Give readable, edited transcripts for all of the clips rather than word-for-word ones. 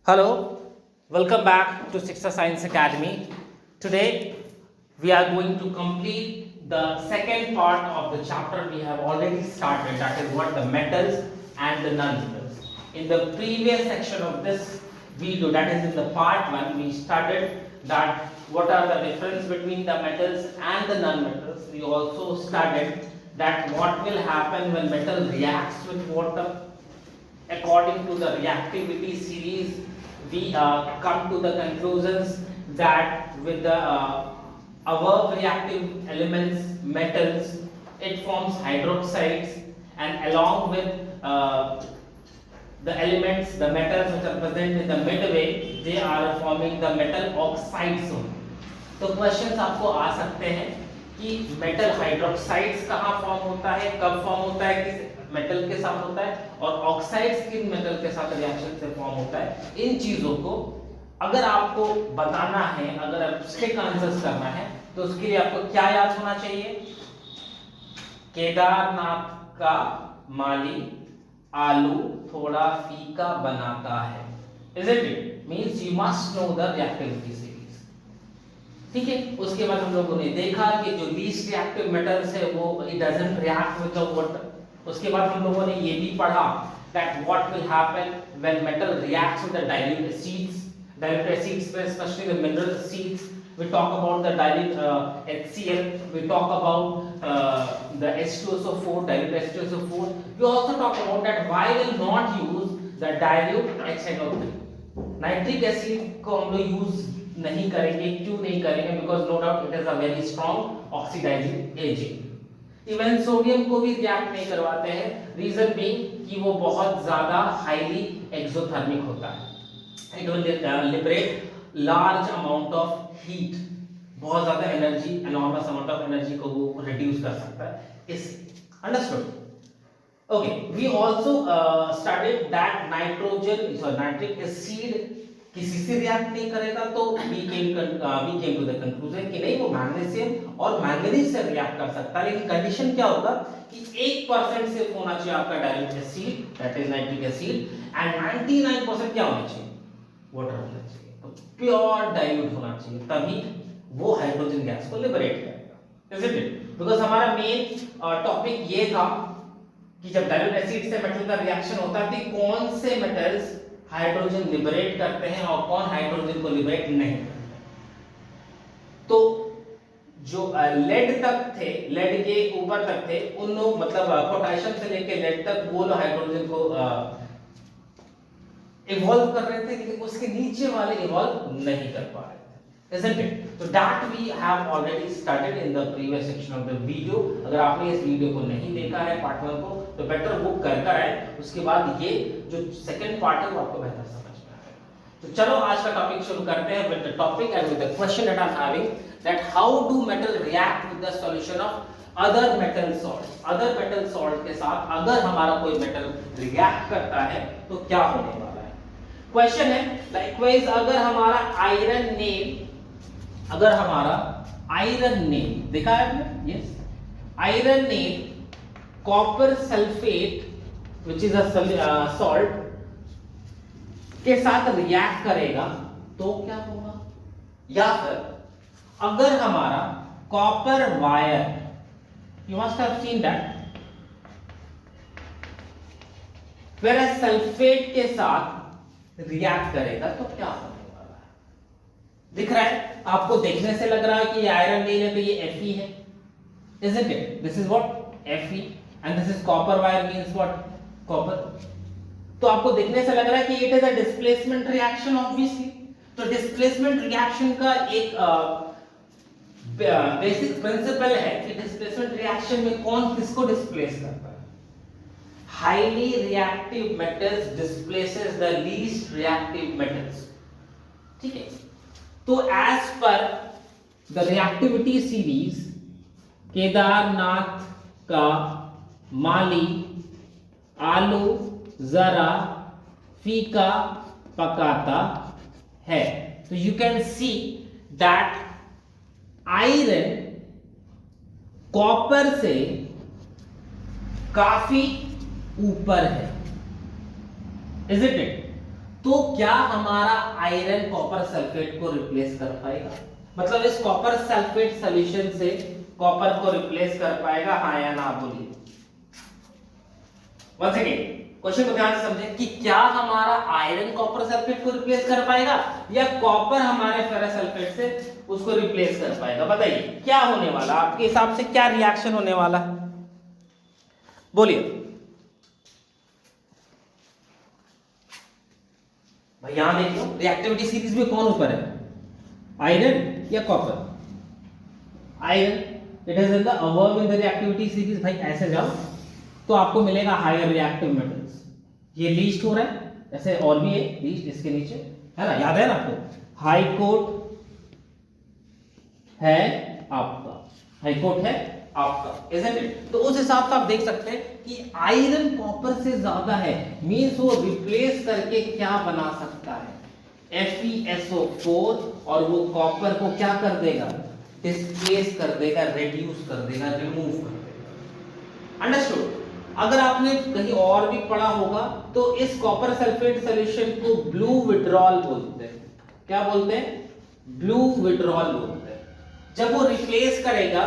Hello, welcome back to Sixth Science Academy. Today we are going to complete the second part of the chapter we have already started, that is what the metals and the non-metals. In the previous section of this video, that is in the part 1, we studied that what are the difference between the metals and the non-metals. We also studied that what will happen when metal reacts with water. According to the reactivity series, we come to the conclusions that with the above reactive elements, metals, it forms hydroxides, and along with the elements, the metals which are present in the midway, they are forming the metal oxides only. तो questions आपको आ सकते हैं कि metal hydroxides कहाँ form होता है, कब form होता है, किस मेटल के साथ होता है, और ऑक्साइड्स किन मेटल के साथ रिएक्शन से फॉर्म होता है. इन चीजों को अगर आपको बताना है, अगर आप स्ट्रिक्ट आंसर्स करना है, तो उसके लिए आपको क्या याद होना चाहिए? केदारनाथ का माली आलू थोड़ा फीका बनाता है. Isn't it? Means you must know the reactivity series. ठीक है. उसके बाद हम लोगों ने देखा कि जो लीस्ट रिएक्टिव मेटल्स है वो it doesn't react with the water. उसके बाद हम लोगों ने ये भी पढ़ा that what will happen when metal reacts with the dilute acids. Dilute acids, especially the mineral acids. We talk about the dilute HCl. We talk about the H2SO4, dilute H2SO4. We also talk about that why will not use the dilute HNO3. Nitric acid को हम लोग use नहीं करेंगे. क्यों नहीं करेंगे? Because no doubt it is a very strong oxidising agent. Even sodium को भी रिएक्ट नहीं करवाते हैं. रीजन बीइंग कि वो बहुत ज्यादा हाईली एक्सोथर्मिक होता है. It will liberate large amount of heat. बहुत ज्यादा energy, enormous amount of energy को वो रिड्यूस कर सकता है. इस understood? Okay, we also studied that nitric acid किसी से रिएक्ट नहीं करेगा, तो we came to the conclusion कि नहीं, वो मैग्नीशियम और मैंगनीज से रिएक्ट कर सकता है. लेकिन कंडीशन क्या होगा कि 1% सिर्फ होना चाहिए आपका dilute acid, that is nitric acid, and 99% क्या होना चाहिए? वाटर होना चाहिए. तो प्योर डाइल्यूट होना चाहिए, तभी वो हाइड्रोजन गैस को लिबरेट करेगा. Is it? बिकॉज हमारा मेन टॉपिक ये था कि जब डाइल्यूट एसिड से मेटल का रिएक्शन होता है तो कौन से मेटल्स हाइड्रोजन लिबरेट करते हैं और कौन हाइड्रोजन को लिबरेट नहीं करते. तो जो लेड तक थे, लेड के ऊपर तक थे, उन लोग मतलब पोटेशियम से लेके लेड तक वो लोग हाइड्रोजन को इवॉल्व कर रहे थे, लेकिन उसके नीचे वाले इवॉल्व नहीं कर पा रहे थे. Isn't it? So that we have already studied in the previous section of the video. अगर आपने इस वीडियो को नहीं देखा है पार्ट 1 को, तो बेटर बुक कर आए. उसके बाद ये जो सेकंड पार्ट है वो आपको बेहतर समझ में आएगा. तो चलो आज का टॉपिक शुरू करते हैं with the topic and with the question that I'm having, that how do metal react with the solution of other metal salts. other metal salt के साथ अगर हमारा कोई मेटल रिएक्ट करता है तो क्या होने वाला है. क्वेश्चन है लाइकवाइज अगर हमारा आयरन नेम देखा है आपने? Yes, iron name copper sulphate which is a salt के साथ रिएक्ट करेगा तो क्या होगा. या फिर अगर हमारा copper wire, you must have seen that, where sulphate के साथ रिएक्ट करेगा तो क्या होगा. दिख रहा है आपको? देखने से लग रहा है कि ये आयरन नहीं है तो ये Fe है. Isn't it? This is what Fe and this is copper wire means what? Copper. तो आपको देखने से लग रहा है कि it is a displacement reaction obviously. तो displacement reaction का एक बेसिक प्रिंसिपल है कि displacement reaction में कौन किसको displace करता है. Highly reactive metals displaces the least reactive metals. ठीक है. तो as per the reactivity series, Kedarnath का माली आलू जरा फीका पकाता है. तो you can see that iron copper से काफी ऊपर है. Isn't it? तो क्या हमारा आयरन कॉपर सल्फेट को रिप्लेस कर पाएगा? मतलब इस कॉपर सल्फेट सॉल्यूशन से कॉपर को रिप्लेस कर पाएगा, हाँ या ना बोलिए। वंस अगेन क्वेश्चन को ध्यान से समझें कि क्या हमारा आयरन कॉपर सल्फेट को रिप्लेस कर पाएगा या कॉपर हमारे फेरस सल्फेट से उसको रिप्लेस कर पाएगा? बताइए क्या होने वाला, आपके हिसाब से क्या रिएक्शन होने वाला है? बोलिए भाई, यहां देख लो रिएक्टिविटी सीरीज में कौन ऊपर है, आयरन या copper? Iron, it is in the above in the reactivity series. भाई ऐसे जाओ तो आपको मिलेगा हायर रिएक्टिव मेटल्स, ये लीस्ट हो रहा है, ऐसे और भी है लीस्ट इसके नीचे, है ना, याद है ना आपको? हाई कोर्ट है आपका, हाई कोर्ट है आपका, isn't it? तो उस हिसाब से आप देख सकते हैं कि आयरन कॉपर से ज्यादा है, मींस वो रिप्लेस करके क्या बना सकता है, FeSO4, और वो कॉपर को क्या कर देगा, डिस्प्लेस कर देगा, रिड्यूस कर देगा, रिमूव कर देगा। अंडरस्टूड? अगर आपने कहीं और भी पढ़ा होगा तो इस कॉपर सल्फेट सॉल्यूशन को ब्लू विड्रॉल बोलते हैं। क्या बोलते हैं? ब्लू विड्रॉल बोलते हैं। जब वो रिप्लेस करेगा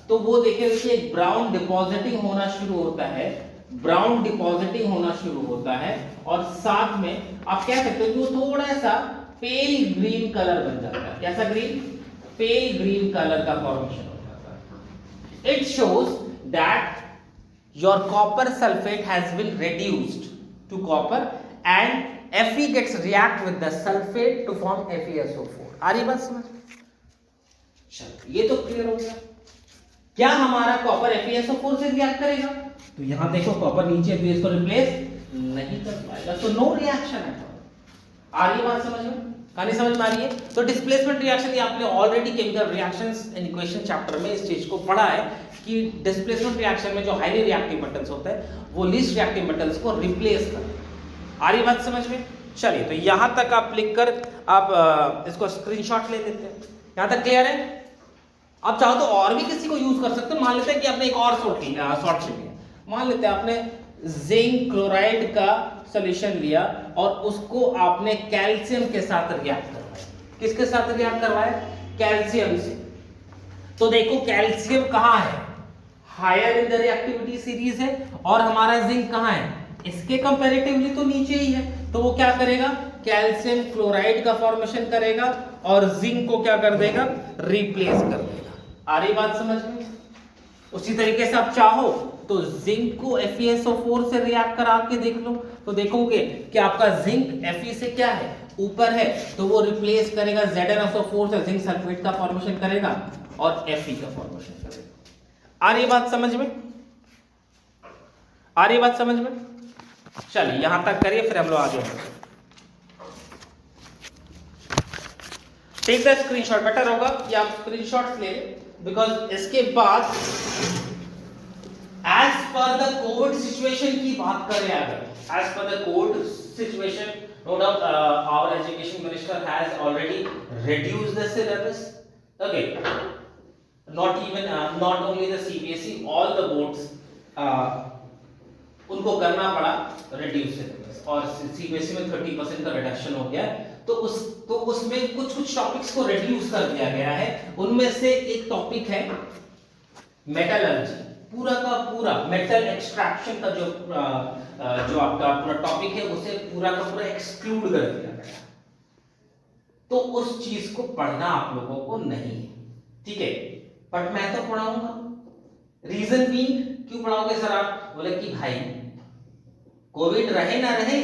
तो वो देखिए कि एक ब्राउन डिपॉजिटिंग होना शुरू होता है, ब्राउन डिपॉजिटिंग होना शुरू होता है, और साथ में आप क्या कहते हो कि वो थोड़ा सा पेल ग्रीन कलर बन जाता है। कैसा ग्रीन? पेल ग्रीन कलर का फॉर्मेशन हो जाता है। It shows that your copper sulfate has been reduced to copper and Fe gets react with the sulfate to form FeSO4। आ रही बात समझ? चलो ये तो क्लियर हो गया। क्या हमारा कॉपर FeSO4 से रिएक्ट करेगा? तो यहां देखो कॉपर नीचे तो इसको रिप्लेस नहीं कर पाएगा, तो नो रिएक्शन है। आ रही बात समझ में? कहानी समझ में आ रही है? तो डिस्प्लेसमेंट रिएक्शन, ये आपने already chemical reactions and equation chapter में इस चीज को पढ़ा है कि डिस्प्लेसमेंट रिएक्शन में जो हाईली रिएक्टिव मेटल्स होते हैं वो लीस्ट रिएक्टिव मेटल्स को रिप्लेस करते हैं। आ रही बात समझ में? चलिए तो यहां तक आप लिखकर आप इसको स्क्रीनशॉट ले लेते हैं। यहां तक क्लियर है? आप चाहो तो और भी किसी को यूज कर सकते हैं। मान लेते हैं कि आपने एक और सॉल्ट लिया, मान लेते हैं आपने जिंक क्लोराइड का सॉल्यूशन लिया और उसको आपने कैल्शियम के साथ रिएक्ट करवाया। किसके साथ रिएक्ट करवाया? कैल्शियम से। तो देखो कैल्शियम कहां है? Higher in the reactivity series है, और हमारा जिंक कहां है? इसके कंपैरेटिवली तो नीचे ही है। तो वो क्या करेगा? कैल्शियम क्लोराइड का फॉर्मेशन करेगा और जिंक को क्या कर देगा? रिप्लेस कर देगा। आ रही बात समझ में? उसी तरीके से आप चाहो तो जिंक को FeSO4 से रिएक्ट करा के देख लो, तो देखोगे कि आपका जिंक Fe से क्या है? ऊपर है, तो वो रिप्लेस करेगा ZnSO4 से, जिंक सल्फेट का फॉर्मेशन करेगा और Fe का फॉर्मेशन करेगा। आ रही बात समझ में? आ रही बात समझ में? चलिए यहां तक करिए, फिर हम लोग आगे बढ़ते। टेक द स्क्रीनशॉट, बेटर होगा कि आप स्क्रीनशॉट्स ले, बिकॉज इसके बाद as per the COVID situation की बात करें, अगर as per the COVID situation, no doubt our education minister has already reduced the syllabus. Okay, not only the CBSE, all the boards उनको करना पड़ा रिड्यूस सिलेबस, और CBSE में 30% का रिडक्शन हो गया। तो उसमें कुछ टॉपिक्स को रिड्यूस कर दिया गया है। उनमें से एक टॉपिक है मेटलर्जी, पूरा का पूरा मेटल एक्सट्रैक्शन का जो आपका पूरा टॉपिक है उसे पूरा का पूरा एक्सक्लूड कर दिया गया। तो उस चीज को पढ़ना आप लोगों को नहीं है, ठीक है? बट मैं तो पढ़ाऊंगा। रीजन भी, क्यों पढ़ाओगे सर आप? बोले कि भाई कोविड रहे ना रहे,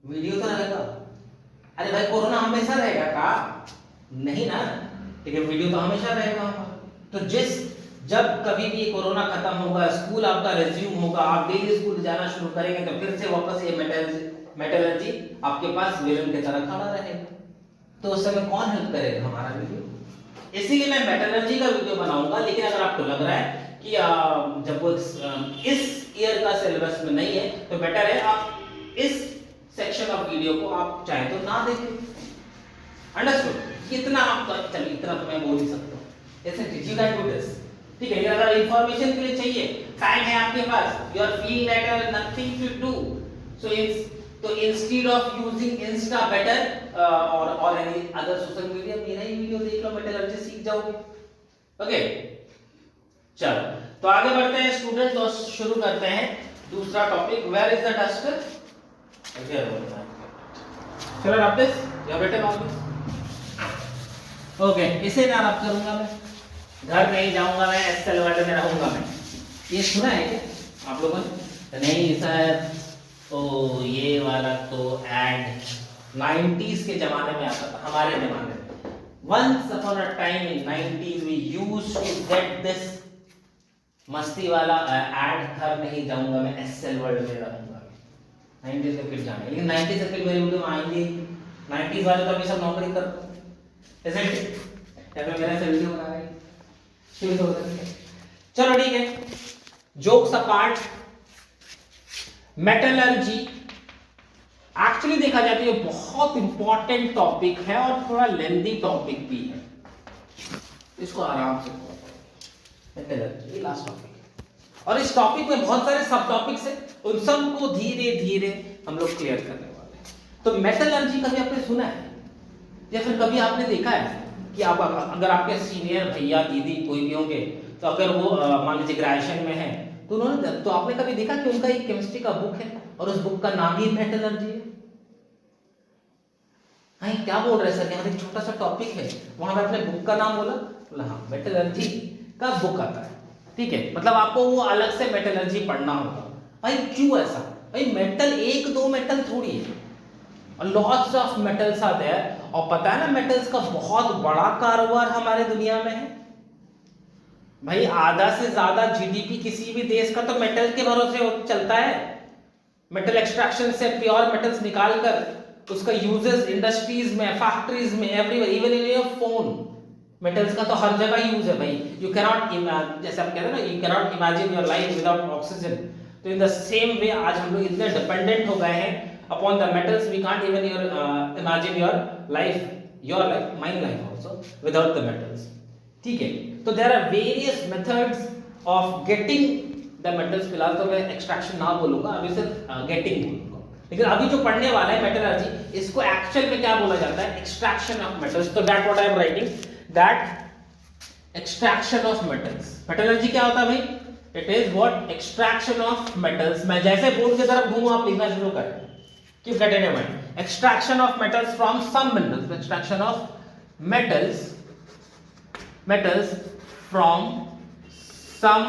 वीडियो तो रहेगा। अरे भाई कोरोना हमेशा रहेगा का? नहीं ना, ठीक है, वीडियो तो हमेशा रहेगा। तो जब कभी भी कोरोना खत्म होगा, स्कूल आपका रिज्यूम होगा, आप डेली स्कूल जाना शुरू करेंगे, तो फिर से वापस ये मेटलर्जी आपके पास विलन की तरह खड़ा रहेगा। तो उस समय कौन हेल्प करेगा? हमारा वीडियो। इसीलिए मैं मेटलर्जी का वीडियो बनाऊंगा। लेकिन अगर आपको लग रहा है कि जब वो इस ईयर का सिलेबस में नहीं है, तो बेटर है आप इस सेक्शन ऑफ वीडियो को आप चाहे तो ना देखें। अंडरस्टूड? कितना आपका, चलिए इतना तो मैं बोल ही सकता हूं। ऐसे यू कैन डू दिस, ठीक है? अगर इंफॉर्मेशन के लिए चाहिए, टाइम है आपके पास, you are feeling that you have nothing to do, so तो instead of using Insta better और एनी अदर सोशल मीडिया, मेरा ही वीडियो देख लो, मेटलर्जी सीख जाओगे। ओके चलो तो आगे बढ़ते हैं स्टूडेंट, तो शुरू करते हैं दूसरा topic, where is the duster. चलो रब दिस या बेटे ऑफिस। ओके इसे ना रब करूंगा मैं, घर नहीं जाऊंगा मैं, एक्सेल वर्ड में रहूंगा मैं। ये सुना है क्या आप लोगों ने? नहीं सर, ओ ये वाला तो एड 90s के जमाने में आता था, हमारे जमाने में। Once upon a time in 90s we used to get this मस्ती वाला एड, घर नहीं जाऊंगा मैं, एक्सेल वर्ड में रहूंगा। 90s के फिर जाने, लेकिन 90s से फिर मेरे वीडियो में आएंगे। 90s वाले तो अभी सब नौकरी करते हैं, isn't it? या फिर मेरा से वीडियो बना रहे हैं, शुरू हो सकते हैं। चलो ठीक है, जोक्स अपार्ट, मेटलर्जी एक्चुअली देखा जाए तो ये बहुत इंपॉर्टेंट टॉपिक है और थोड़ा लेंथी टॉपिक भी है, इसको आराम से मेटलर्जी लास्ट टॉपिक है। और इस टॉपिक में बहुत सारे सब टॉपिक्स हैं, उन सबको धीरे धीरे हम लोग क्लियर करने वाले हैं। तो मेटलर्जी कभी आपने सुना है या फिर कभी आपने देखा है कि आप अगर आपके सीनियर भैया दीदी कोई भी होंगे, तो अगर वो मान लीजिए ग्रेजुएशन में है, तो उन्होंने, तो आपने कभी देखा कि उनका एक केमिस्ट्री का बुक है और उस बुक का नाम ही मेटलर्जी है? हाँ क्या बोल रहे सर, यहाँ एक छोटा सा टॉपिक है, वहां पे आपने बुक का नाम बोला? हाँ मेटलर्जी का बुक आता है, ठीक है। मतलब आपको वो अलग से मेटलर्जी पढ़ना होगा। भाई क्यों ऐसा? भाई मेटल एक दो मेटल थोड़ी है, लॉट्स ऑफ मेटल्स आते हैं। और पता है ना मेटल्स का बहुत बड़ा कारोबार हमारे दुनिया में है भाई। आधा से ज्यादा जीडीपी किसी भी देश का तो मेटल के भरोसे चलता है। मेटल एक्सट्रैक्शन से प्योर मेटल्स निकालकर उसका यूजेस इंडस्ट्रीज में, फैक्ट्रीज में, everywhere, even in your phone, metals का तो हर जगह यूज है भाई। यू कैन नॉट, जैसे आप कहते हैं ना, you can not imagine your life without oxygen. तो इन द सेम वे आज हम लोग इतने डिपेंडेंट हो गए हैं upon the metals, we can't even imagine your life, my life also without the metals, ठीक है। तो there are various methods of getting the metals। फिलहाल तो मैं extraction ना बोलूंगा, अभी सिर्फ getting बोलूंगा। लेकिन अभी जो पढ़ने वाला है मेटलर्जी, इसको एक्चुअल में क्या बोला जाता है? Extraction of metals. तो that what I am writing, that extraction of metals। Metallurgy क्या होता है भाई? It is what extraction of metals। मैं जैसे बोर्ड की तरफ घूमूं आप लिखना शुरू करें। Keep that in your mind. Extraction of metals from some minerals. Extraction of metals from some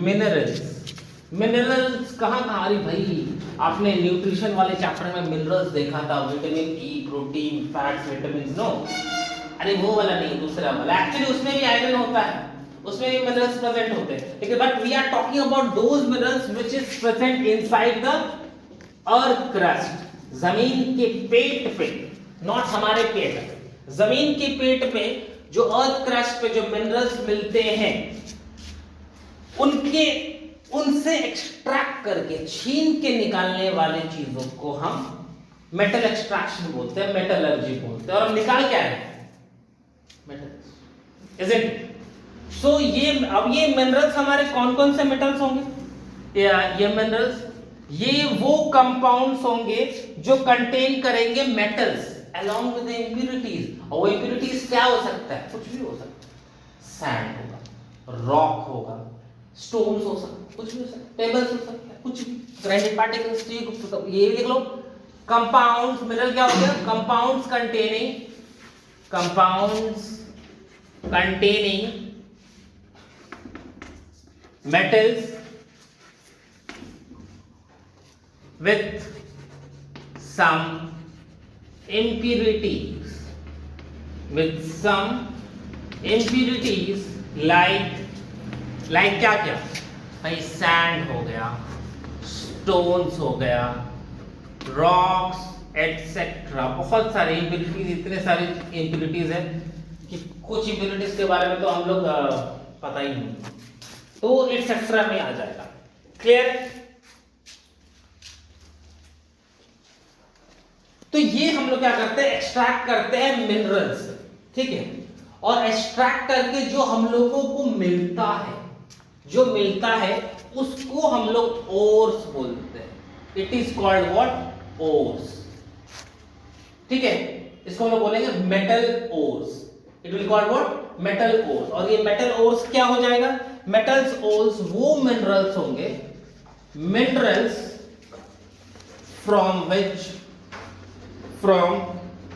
minerals. Minerals कहाँ कहाँ? अरे भाई आपने न्यूट्रिशन वाले चैप्टर में मिनरल्स देखा था, vitamin E, protein, fats, vitamin. No, अरे वो वाला नहीं, दूसरा वाला। एक्चुअली उसमें भी आयरन होता है, उसमें भी मिनरल्स प्रेजेंट होते हैं, लेकिन but we are talking about those minerals which is present inside the earth crust. जमीन के पेट पे, नॉट हमारे पेट, जमीन के पेट पे जो अर्थ क्रस्ट पे जो मिनरल्स मिलते हैं, उनसे एक्सट्रैक्ट करके, छीन के निकालने वाले चीजों को हम मेटल एक्सट्रैक्शन बोलते हैं, मेटलर्जी बोलते हैं। और हम निकाल क्या है? Metal, isn't it? सो ये अब ये मिनरल्स हमारे कौन कौन से मेटल्स होंगे? ये मिनरल्स, ये वो कंपाउंड्स होंगे जो कंटेन करेंगे metals along with the impurities। और वो impurities क्या हो सकता है? कुछ भी हो सकता है। सैंड होगा, रॉक होगा, स्टोन्स हो सकते हैं, कुछ भी हो सकता है, पेबल्स हो सकता है, कुछ भी, ग्राइंडेड पार्टिकल्स। ये भी देख लो, कंपाउंड्स। मिनरल क्या हो गया? Compounds containing metals with some impurities, like क्या क्या भाई? सैंड हो गया, स्टोन्स हो गया, रॉक्स एटसेट्रा। बहुत सारे इम्प्योरिटीज, इतने सारे इम्प्योरिटीज हैं कि कुछ इम्प्योरिटीज के बारे में तो हम लोग पता ही नहीं, तो एटसेट्रा में आ जाएगा। क्लियर? तो ये हम लोग क्या करते हैं? एक्सट्रैक्ट करते हैं मिनरल्स, ठीक है। और एक्सट्रैक्ट करके जो हम लोगों को मिलता है, उसको हम लोग ओर्स बोलते हैं। It is called what? Ores, ठीक है, इसको हम लोग बोलेंगे metal ores, it will called what, metal ores. और ये मेटल ओर्स क्या हो जाएगा, मेटल्स ओर्स वो मिनरल्स होंगे, minerals from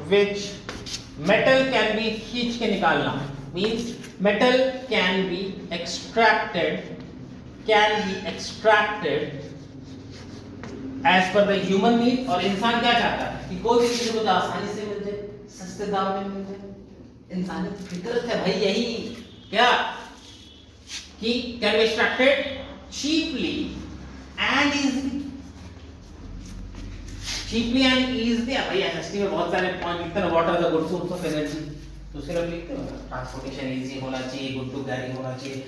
which metal can be खींच के निकालना, means metal can be extracted as per the human need. और इंसान क्या चाहता है कि कोई भी चीज मुझे आसानी से मिल जाए, सस्ते दाम में मिल जाए। इंसानी फितरत है भाई यही, क्या कि can be extracted cheaply and easily, cheaply and easily. भाई एसएसटी में बहुत सारे पॉइंट लिखते हैं, what are the good source of energy, तो उसके लिए लिखते हो ना, ट्रांसपोर्टेशन इजी होना चाहिए, गुड टू कैरी होना चाहिए,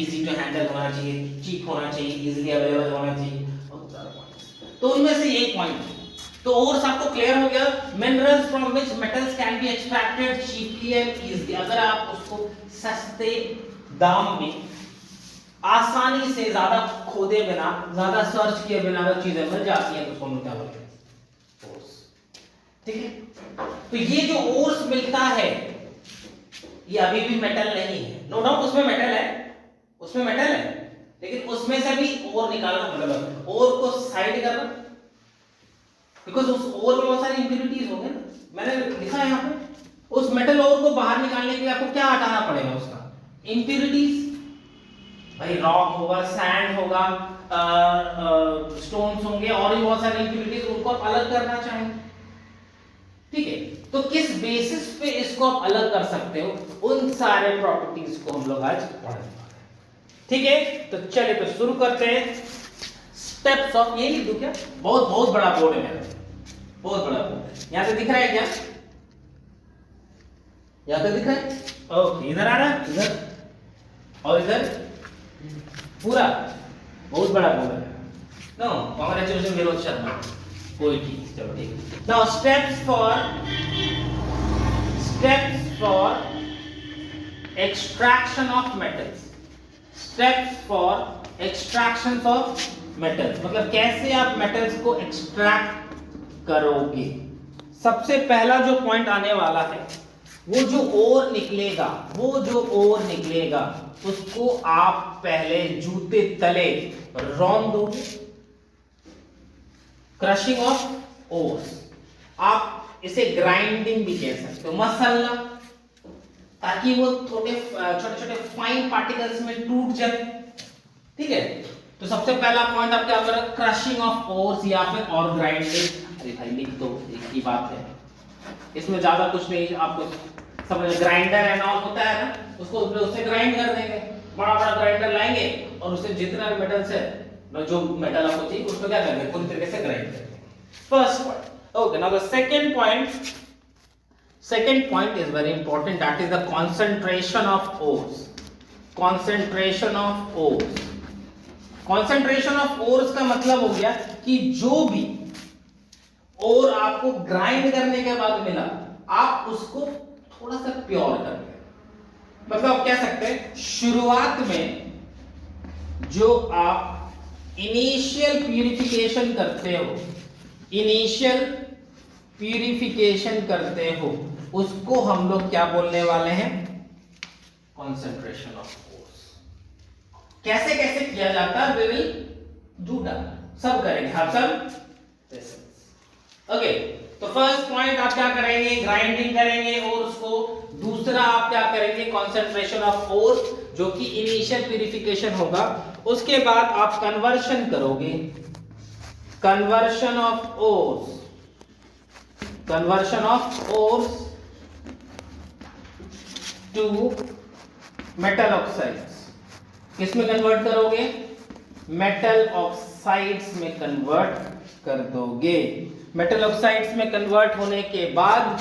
इजी टू हैंडल होना चाहिए, चीप होना चाहिए, इजीली अवेलेबल होना चाहिए, बहुत सारे पॉइंट्स। तो उनमें से यही पॉइंट है। तो और आपको क्लियर हो गया, minerals from which metals can be extracted cheaply and easily. अगर आप उसको सस्ते दाम में आसानी से, ज्यादा खोदे बिना, ज्यादा सर्च किए बिना अगर चीजें मिल जाती हैं तो उसको हम क्या बोलते हैं, ओर्स, ठीक है। तो ये जो ओर्स मिलता है ये अभी भी मेटल नहीं है, नो डाउट उसमें मेटल है, लेकिन उसमें से भी ओर निकालना, मतलब ओर को साइड करना, बिकॉज उस ओर में बहुत सारी इंप्योरिटीज होंगे ना, मैंने लिखा है यहाँ पे, उस मेटल ओर को बाहर निकालने के लिए आपको क्या हटाना पड़ेगा, उसका इंप्योरिटीज। भाई रॉक होगा, सैंड होगा, स्टोन्स होंगे, और भी बहुत सारी इंप्योरिटीज, उनको आप अलग करना चाहें, ठीक है। तो किस बेसिस पे इसको आप अलग कर सकते हो, उन सारे प्रॉपर्टीज को हम लोग आज पढ़ेंगे, ठीक है। तो चलिए तो शुरू करते हैं। स्टेप्स ऑफ, ये लिख दूं क्या, बहुत बहुत बड़ा बोर्ड है मेरा, बहुत बड़ा बोर्ड है, यहां से दिख रहा है क्या, यहां से दिख रहा है, ओके, इधर आ रहा है, इधर और इधर पूरा, बहुत बड़ा बोर्ड है। नो कांग्रेचुलेशन विनोद शर्मा, कोई ठीक, चलो ठीक। Now steps for extraction of metals, steps for extraction of metals, मतलब कैसे आप मेटल्स को एक्सट्रैक्ट करोगे। सबसे पहला जो पॉइंट आने वाला है, वो जो ओर निकलेगा उसको आप पहले जूते तले रौंद दोगे, क्रशिंग ऑफ ओर्स, आप इसे ग्राइंडिंग भी कह सकते हो, मसलना, ताकि वो थोड़े छोटे छोटे फाइन पार्टिकल्स में टूट जाए, ठीक है। तो सबसे पहला पॉइंट आप क्या करोगे, क्रशिंग ऑफ ओर्स या फिर और ग्राइंडिंग। अरे भाई लिख दो, एक ही बात है, इसमें ज्यादा कुछ नहीं, आपको समझ, ग्राइंडर एंड ऑल होता है ना, उसको उससे ग्राइंड कर देंगे, बड़ा बड़ा ग्राइंडर लाएंगे और उससे जितना मेटल्स है, जो मेटल आपको चाहिए उसको क्या करेंगे, पूरी तरीके से ग्राइंड करेंगे। First point, okay. Now the second point is very important, that is the concentration of ores। concentration of ores का मतलब हो गया कि जो भी और आपको ग्राइंड करने के बाद मिला, आप उसको थोड़ा सा प्योर कर लें। मतलब आप कह सकते हैं शुरुआत में जो आप इनिशियल प्यूरिफिकेशन करते हो, उसको हम लोग क्या बोलने वाले हैं, कंसंट्रेशन ऑफ ओर्स। कैसे कैसे किया जाता है, वी विल डू दैट, सब करेंगे, हम सब, ओके। तो फर्स्ट पॉइंट आप क्या करेंगे, ग्राइंडिंग करेंगे ओर्स को। दूसरा आप क्या करेंगे, कंसंट्रेशन ऑफ ओर्स, जो कि इनिशियल प्यूरिफिकेशन होगा। उसके बाद आप कन्वर्शन करोगे, conversion of ores to metal oxides. किसमें कन्वर्ट करोगे, मेटल ऑक्साइड्स में कन्वर्ट कर दोगे। मेटल ऑक्साइड्स में कन्वर्ट होने के बाद,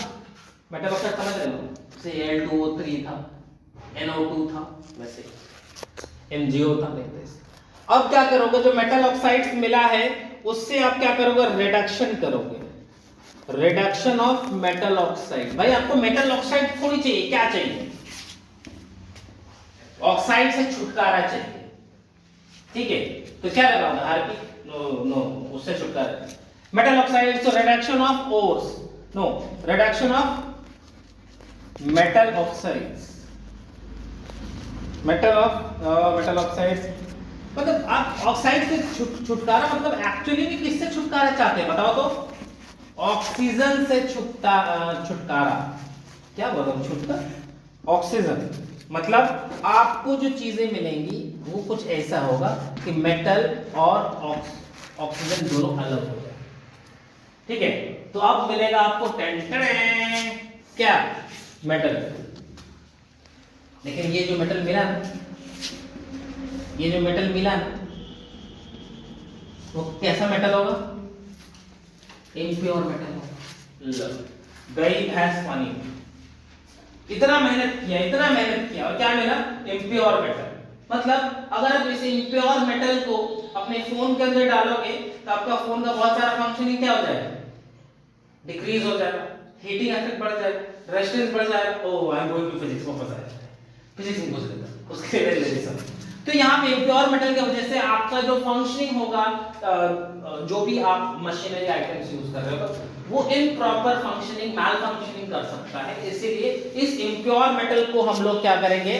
मेटल ऑक्साइड समझ रहे हो, जैसे Al2O3 था, NO2 था, वैसे MgO था, देखते हैं। अब क्या करोगे, जो मेटल ऑक्साइड्स मिला है उससे आप क्या करोगे, रिडक्शन करोगे, रिडक्शन ऑफ मेटल ऑक्साइड। भाई आपको मेटल ऑक्साइड थोड़ी चाहिए, क्या चाहिए, ऑक्साइड से छुटकारा चाहिए, ठीक है। तो क्या लगाऊंगा, हार्पिक, नो उससे छुटकारा। Metal oxide, so reduction of ores, no, reduction of metal oxides, metal oxides, मतलब आप ऑक्साइड से छुटकारा मतलब एक्चुअली में किससे छुटकारा चाहते हैं बताओ तो? ऑक्सीजन से छुटकारा। क्या बोल रहा हूं? छुटकारा, ऑक्सीजन मतलब आपको जो चीजें मिलेंगी वो कुछ ऐसा होगा कि मेटल और ऑक्सीजन दोनों अलग हो जाए। ठीक है, तो अब मिलेगा आपको क्या? मेटल। लेकिन ये जो मेटल मिला ना, ये जो मेटल मिला ना, वो कैसा मेटल होगा? इम्प्योर मेटल होगा। गई भैंस पानी में, इतना मेहनत किया और क्या मिला? Impure metal. मतलब अगर आप इस इम्प्योर मेटल को अपने फोन के अंदर डालोगे तो आपका फोन का बहुत सारा फंक्शनिंग क्या हो जाएगा? डिक्रीज हो जाएगा, हीटिंग इफेक्ट बढ़ जाएगा, रेजिस्टेंस बढ़ जाएगा। Oh I am going to physics, वापस आया फिजिक्स में घुस लेता उसके लिए ले सब। तो यहाँ पे इम्प्योर मेटल की वजह से आपका जो फंक्शनिंग होगा, जो भी आप मशीनरी आइटम्स यूज कर रहे हो वो इम्प्रॉपर फंक्शनिंग, मैल फंक्शनिंग कर सकता है। इसीलिए इस इम्प्योर मेटल को हम लोग क्या करेंगे?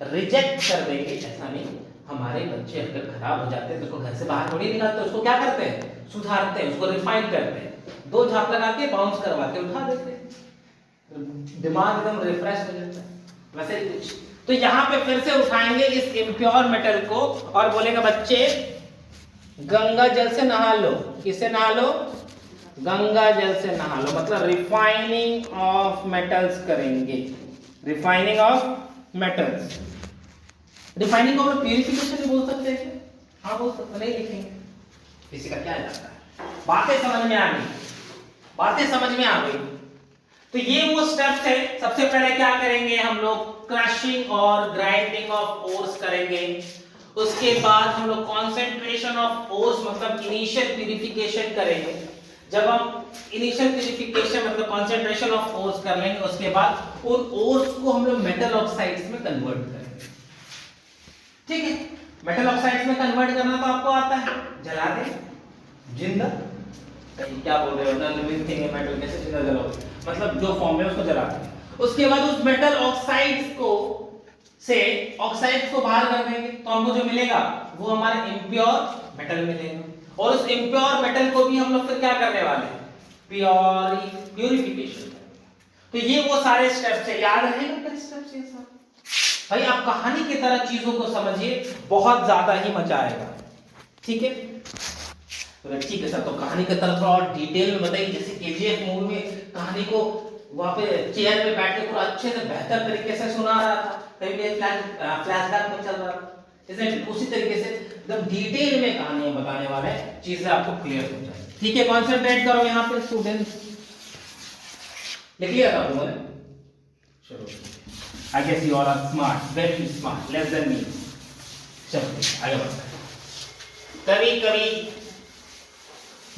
रिजेक्ट कर देंगे। ऐसा नहीं, हमारे बच्चे अगर खराब हो जाते हैं तो उसको घर से बाहर थोड़ी निकालते, उसको क्या करते हैं? सुधारते हैं, उसको रिफाइन करते हैं, 2 झाप लगा के बाउंस करवा के उठा देते हैं, दिमाग एकदम रिफ्रेश हो जाता है। वैसे ही कुछ तो यहाँ पे फिर से उठाएंगे इस इम्प्योर मेटल को और बोलेगा बच्चे गंगा जल से नहा लो। किससे नहा लो? गंगा जल से नहा लो। मतलब रिफाइनिंग ऑफ मेटल्स करेंगे, रिफाइनिंग ऑफ मेटल्स। रिफाइनिंग को प्यूरिफिकेशन भी बोल सकते हैं। हाँ बोल सकते, नहीं लिखेंगे, किसी का क्या जाता है। बातें समझ में आ गई? बातें समझ में आ गई? तो ये वो स्टेप्स है। सबसे पहले क्या करेंगे हम लोग? क्रशिंग और ग्राइंडिंग ऑफ ओर्स करेंगे। उसके बाद हम लोग कंसंट्रेशन ऑफ ओर्स मतलब इनिशियल प्यूरिफिकेशन करेंगे। जब हम इनिशियल प्यूरिफिकेशन मतलब कंसंट्रेशन ऑफ ओर्स कर लेंगे, उसके बाद उन ओर्स को हम लोग मेटल ऑक्साइड्स में कन्वर्ट करेंगे। ठीक है, मेटल ऑक्साइड्स में कन्वर्ट करना तो आपको आता है, जला दे जिंदा। क्या बोल रहे हो? ना लिविंग थिंग है मेटल, कैसे जिंदा जलाओगे? मतलब जो फॉर्म है उसको जला दे। उसके बाद उस मेटल ऑक्साइड्स को से ऑक्साइड्स को बाहर कर देंगे तो हमको जो मिलेगा वो हमारा इम्प्योर मेटल मिलेगा। और उस इम्प्योर मेटल को भी हम लोग फिर क्या करने वाले हैं? प्यूरिफिकेशन। तो ये वो सारे स्टेप्स है, याद रहेगा स्टेप्स ये सब? भाई आप कहानी की तरह चीजों को समझिए, बहुत ज्यादा ही मजा आएगा। ठीक है, तो ठीक है सर, तो कहानी की तरह थोड़ा और डिटेल में बताइए। जैसे केजीएफ मूवी में कहानी को वहां पे चेयर पे बैठ के पूरा अच्छे से बेहतर तरीके से सुना रहा था, कभी फ्लैशबैक में चल रहा था, इसलिए उसी तरीके से एकदम डिटेल में कहानियां बताने वाले हैं, चीजें आपको क्लियर हो जाए। ठीक है, कंसंट्रेट करो यहाँ पे स्टूडेंट्स। लिख लिया था तुमने? चलो, I guess you all are smart, very smart, less than me. चलो आगे बढ़ते हैं। कभी कभी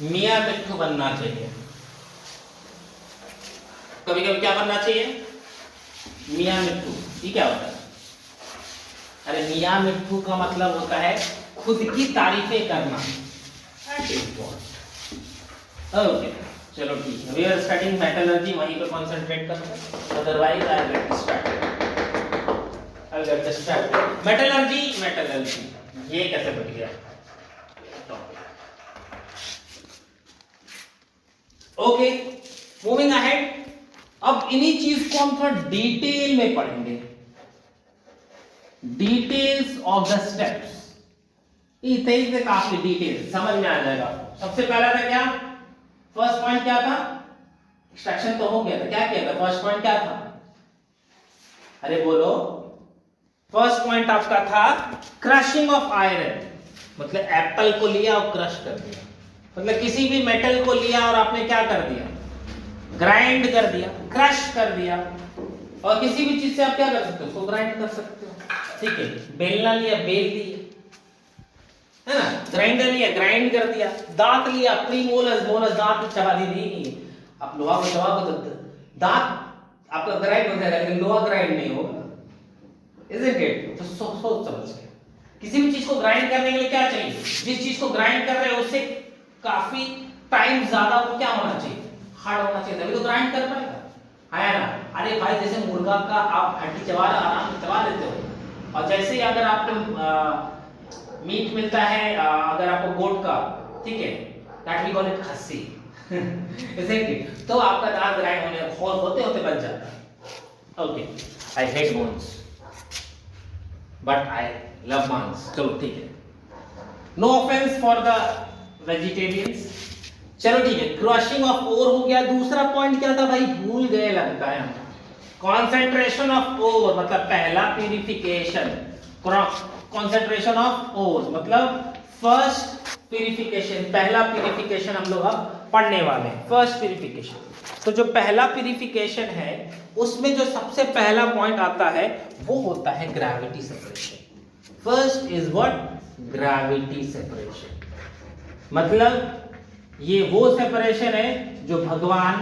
मियां मिट्ठू बनना चाहिए। कभी कभी क्या बनना चाहिए? मियां मिट्ठू। ये क्या होता है? अरे मियां मिट्ठू का मतलब होता है खुद की तारीफें करना। ओके चलो ठीक है, वी आर स्टार्टिंग मेटलर्जी, वहीं पे कंसंट्रेट करते हैं, otherwise I will get distracted. Metallurgy ये कैसे बन गया? Okay, moving ahead. अब इन्हीं चीज को हम थोड़ा डिटेल में पढ़ेंगे, डिटेल्स ऑफ द स्टेप्स। इतने काफी डिटेल समझ में आ जाएगा। सबसे पहला था क्या? फर्स्ट पॉइंट क्या था? एक्सट्रैक्शन तो हो गया था, क्या किया था? फर्स्ट पॉइंट क्या था? अरे बोलो। फर्स्ट पॉइंट आपका था क्रशिंग ऑफ आयरन। मतलब एप्पल को लिया और क्रश कर दिया, मतलब किसी भी मेटल को लिया और आपने क्या कर दिया? ग्राइंड कर दिया, क्रश कर दिया। और किसी भी चीज से आप क्या कर सकते हो? उसको ग्राइंड कर सकते हो। ठीक है, बेलना लिया, बेल दिया, है ना, ग्राइंडर लिया, ग्राइंड कर दिया, दांत लिया, प्रीमोलस मोलस दांत चबा दी। आप लोहा को चबाओगे तो दांत आपका ग्राइंड हो जाएगा, लेकिन लोहा ग्राइंड नहीं होगा। Isn't it? तो सोच समझ के किसी भी चीज को ग्राइंड करने के लिए क्या चाहिए? जिस चीज को ग्राइंड कर रहे हो उससे काफी टाइम ज्यादा वो क्या होना चाहिए, हार्ड होना चाहिए, तभी तो ग्राइंड कर पाएगा, है ना। अरे भाई जैसे मुर्गा का आप हड्डी चबा आराम से चबा लेते हो, और जैसे ही अगर आपको मीट मिलता है अगर आपको गोट का, ठीक है, दैट वी कॉल इट खस्सी इसे तो आपका दांत ग्राइंड होते होते बच जाता है। Okay, I hate bones but I love मांस। चलो ठीक है, no offence for the vegetarians. चलो ठीक है, क्रशिंग ऑफ ओर हो गया। दूसरा पॉइंट क्या था भाई, भूल गए लगता है हम। कॉन्सेंट्रेशन ऑफ ओर मतलब पहला प्यूरिफिकेशन, कॉन्सेंट्रेशन ऑफ ओर मतलब फर्स्ट प्यूरिफिकेशन, पहला प्यूरिफिकेशन हम लोग अब पढ़ने वाले हैं, फर्स्ट प्यूरिफिकेशन। तो जो पहला प्यूरिफिकेशन है उसमें जो सबसे पहला पॉइंट आता है वो होता है gravity separation. First is what, gravity separation. मतलब ये वो सेपरेशन है जो भगवान,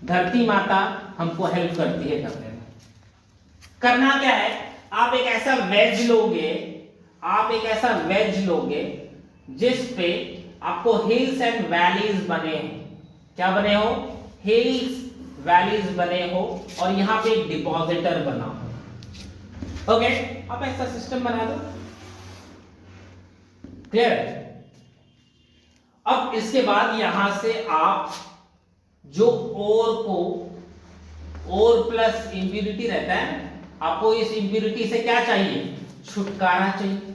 धरती माता हमको हेल्प करती है करने में। करना क्या है, आप एक ऐसा वेज लोगे, आप एक ऐसा वेज लोगे जिस पे आपको हिल्स एंड वैलीज बने हो। क्या बने हो, हिल्स वैलीज बने हो, और यहां पे एक डिपॉजिटर बना हो। ओके, आप ऐसा सिस्टम बना दो, क्लियर। अब इसके बाद यहां से आप जो ओर को, ओर प्लस इंप्यूरिटी रहता है, आपको इस इंप्यूरिटी से क्या चाहिए, छुटकारा चाहिए।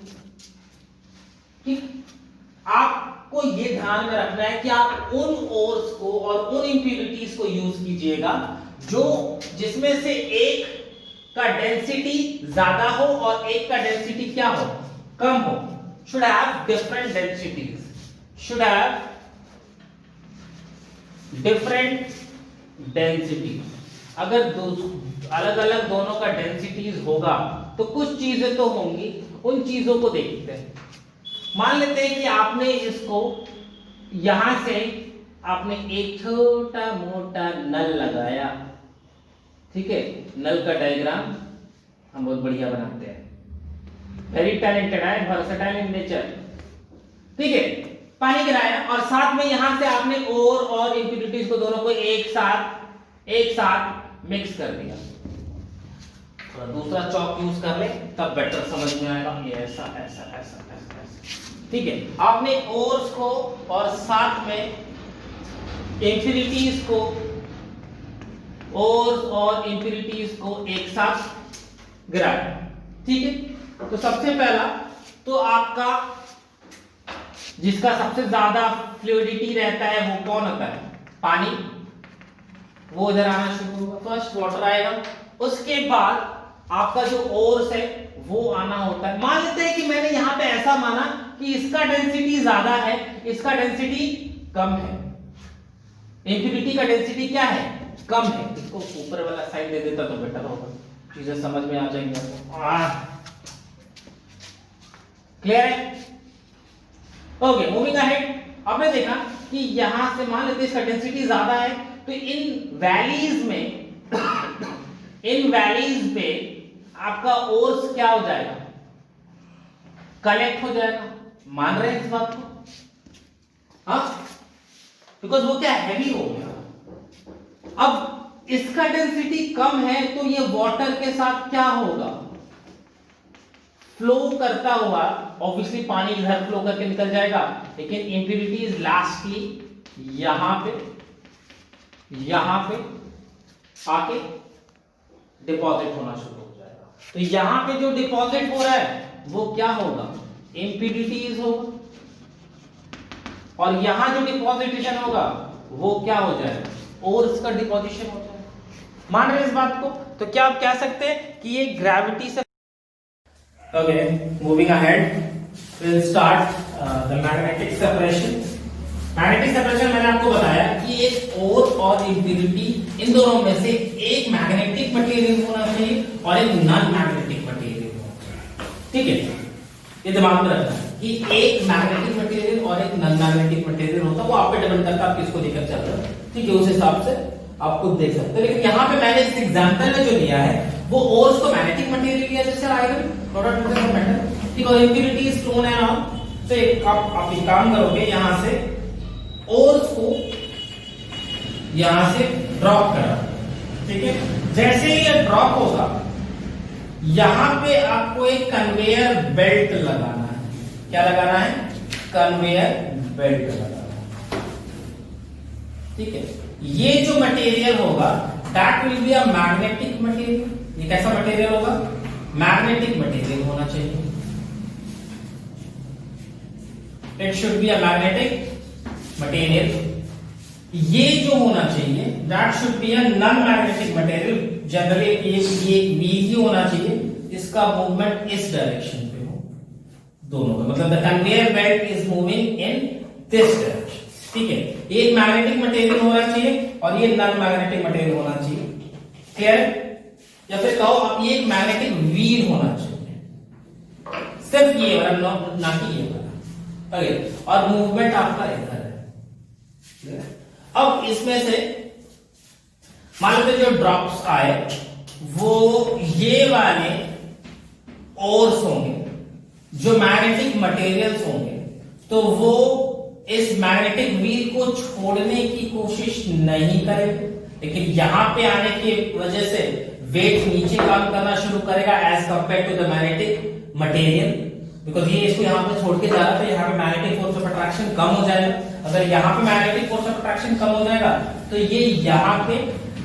ठीक, आपको ये ध्यान में रखना है कि आप उन ओर्स को और उन इंप्यूरिटीज को यूज कीजिएगा जो जिसमें से एक का डेंसिटी ज्यादा हो और एक का डेंसिटी क्या हो, कम हो। should have different densities, should have different density। अगर अलग अलग दोनों का डेंसिटीज होगा तो कुछ चीजें तो होंगी, उन चीजों को देखते हैं। मान लेते हैं कि आपने इसको यहां से आपने एक छोटा मोटा नल लगाया, ठीक है, नल का डायग्राम हम बहुत बढ़िया बनाते हैं, वेरी टैलेंटेड है, वर्सेटाइल इन नेचर, ठीक है। पानी गिराया और साथ में यहां से आपने ओर और इंप्यूरिटीज को दोनों को एक साथ मिक्स कर दिया। थोड़ा दूसरा चौक यूज कर ले तब बेटर समझ में आएगा। ये ऐसा ऐसा ऐसा ऐसा ऐसा, ठीक है। आपने ओर्स को और साथ में इंप्यूरिटीज को, ओर्स और इंप्यूरिटीज को एक साथ गिराया, ठीक है। तो सबसे पहला तो आपका जिसका सबसे ज्यादा फ्लूइडिटी रहता है वो कौन होता है, पानी, वो इधर आना शुरू होगा, फर्स्ट वाटर आएगा। उसके बाद आपका जो ओर्स है वो आना होता है। मान लेते हैं कि मैंने यहां पे ऐसा माना कि इसका डेंसिटी ज्यादा है, इसका डेंसिटी कम है, इंप्यूरिटी का डेंसिटी क्या है, कम है। इसको ऊपर वाला साइड दे देता तो बेटर होगा, चीजें समझ में आ जाएंगी आपको। क्लियर है? Okay, moving ahead. आपने देखा कि यहां से मान लेते इसका डेंसिटी ज्यादा है, तो इन वैलीज पे आपका ओर्स क्या हो जाएगा, कलेक्ट हो जाएगा। मान रहे हैं इस बात को? हाँ, बिकॉज वो क्या हैवी हो गया। अब इसका डेंसिटी कम है तो ये वाटर के साथ क्या होगा, फ्लो करता हुआ, ऑब्वियसली पानी इधर फ्लो करके निकल जाएगा, लेकिन इंप्यूरिटीज लास्टली यहां पे आके डिपॉजिट होना शुरू हो जाएगा। तो यहां पे जो डिपॉजिट हो रहा है वो क्या होगा, इंप्यूरिटीज होगा, और यहां जो डिपॉजिटेशन होगा वो क्या हो जाएगा, ओर्स का डिपॉजिशन हो जाएगा। मान रहे इस बात को? तो क्या आप कह सकते हैं कि ये ग्रेविटी से। Okay, moving ahead, we'll start the magnetic separation. Magnetic separation मैंने आपको बताया कि एक ओर और इंप्यूरिटी, इन दोनों में से एक मैग्नेटिक मटेरियल होना चाहिए और एक नॉन मैग्नेटिक मटेरियल होना चाहिए, ठीक है। ये दिमाग में रखना है कि एक मैग्नेटिक मटेरियल और एक नॉन मैग्नेटिक मटेरियल होता है, वो आप पे डिपेंड करता है आप किसको लेकर चल रहे हो, ठीक है, उस हिसाब से आप खुद देख सकते हैं। लेकिन यहाँ पे मैंने इस एग्जांपल में जो लिया है वो ओर्स को मैग्नेटिक मटेरियल लिया, जैसे आयरन प्रोडक्ट होता है मेटल, ठीक है, और इंप्यूरिटी स्टोन एंड ऑल। तो आप एक काम करोगे, यहां से ओर्स को यहां से ड्रॉप करा, ठीक है। जैसे ही ये ड्रॉप होगा, यहां पे आपको एक कन्वेयर बेल्ट लगाना है। क्या लगाना है? कन्वेयर बेल्ट लगाना है, ठीक है। ये जो मटेरियल होगा that will be a magnetic material. ये कैसा मटेरियल होगा? मैग्नेटिक मटेरियल होना चाहिए। It should be a magnetic material. ये जो होना चाहिए that should be a non magnetic material. Generally ये वीजी होना चाहिए, इसका मूवमेंट इस डायरेक्शन पे हो, दोनों का मतलब the conveyor belt is moving in this direction, ठीक है। एक मैग्नेटिक मटेरियल होना चाहिए और ये नॉन मैग्नेटिक मटेरियल होना चाहिए, क्लियर? या फिर कहो अब ये एक मैग्नेटिक व्हील होना चाहिए, सिर्फ ये वाला, ना कि ये वाला, ओके। और मूवमेंट आपका इधर है। अब इसमें से मान लो जो ड्रॉप्स आए वो ये वाले ओर्स होंगे, जो मैग्नेटिक मटेरियल्स होंगे, तो वो इस मैग्नेटिक व्हील को छोड़ने की कोशिश नहीं करेंगे, लेकिन यहां पे आने की वजह से वेट नीचे काम करना शुरू करेगा as compare to the magnetic material, because ये इसको यहां पे छोड़ के जा रहा था। यहाँ पे मैग्नेटिक फोर्स ऑफ अट्रैक्शन कम हो जाएगा। अगर यहाँ पे मैग्नेटिक फोर्स ऑफ अट्रैक्शन कम हो जाएगा तो ये यहाँ पे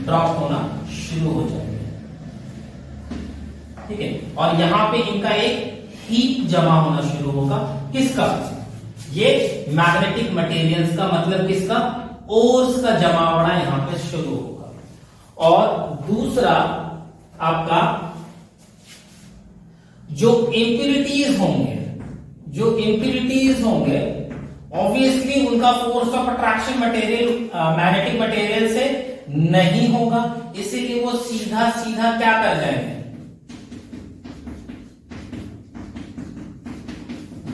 ड्रॉप होना शुरू हो जाएगा, ठीक है। और यहाँ पे इनका एक हीट जमा होना शुरू होगा। किसका? ये मैग्नेटिक मटेरियल्स का, मतलब किसका? ओर्स का जमावड़ा यहां पे शुरू होगा। और दूसरा आपका जो इंप्यूरिटीज होंगे, ऑब्वियसली उनका force of attraction material magnetic material से नहीं होगा, इसीलिए वो सीधा सीधा क्या कर जाएंगे?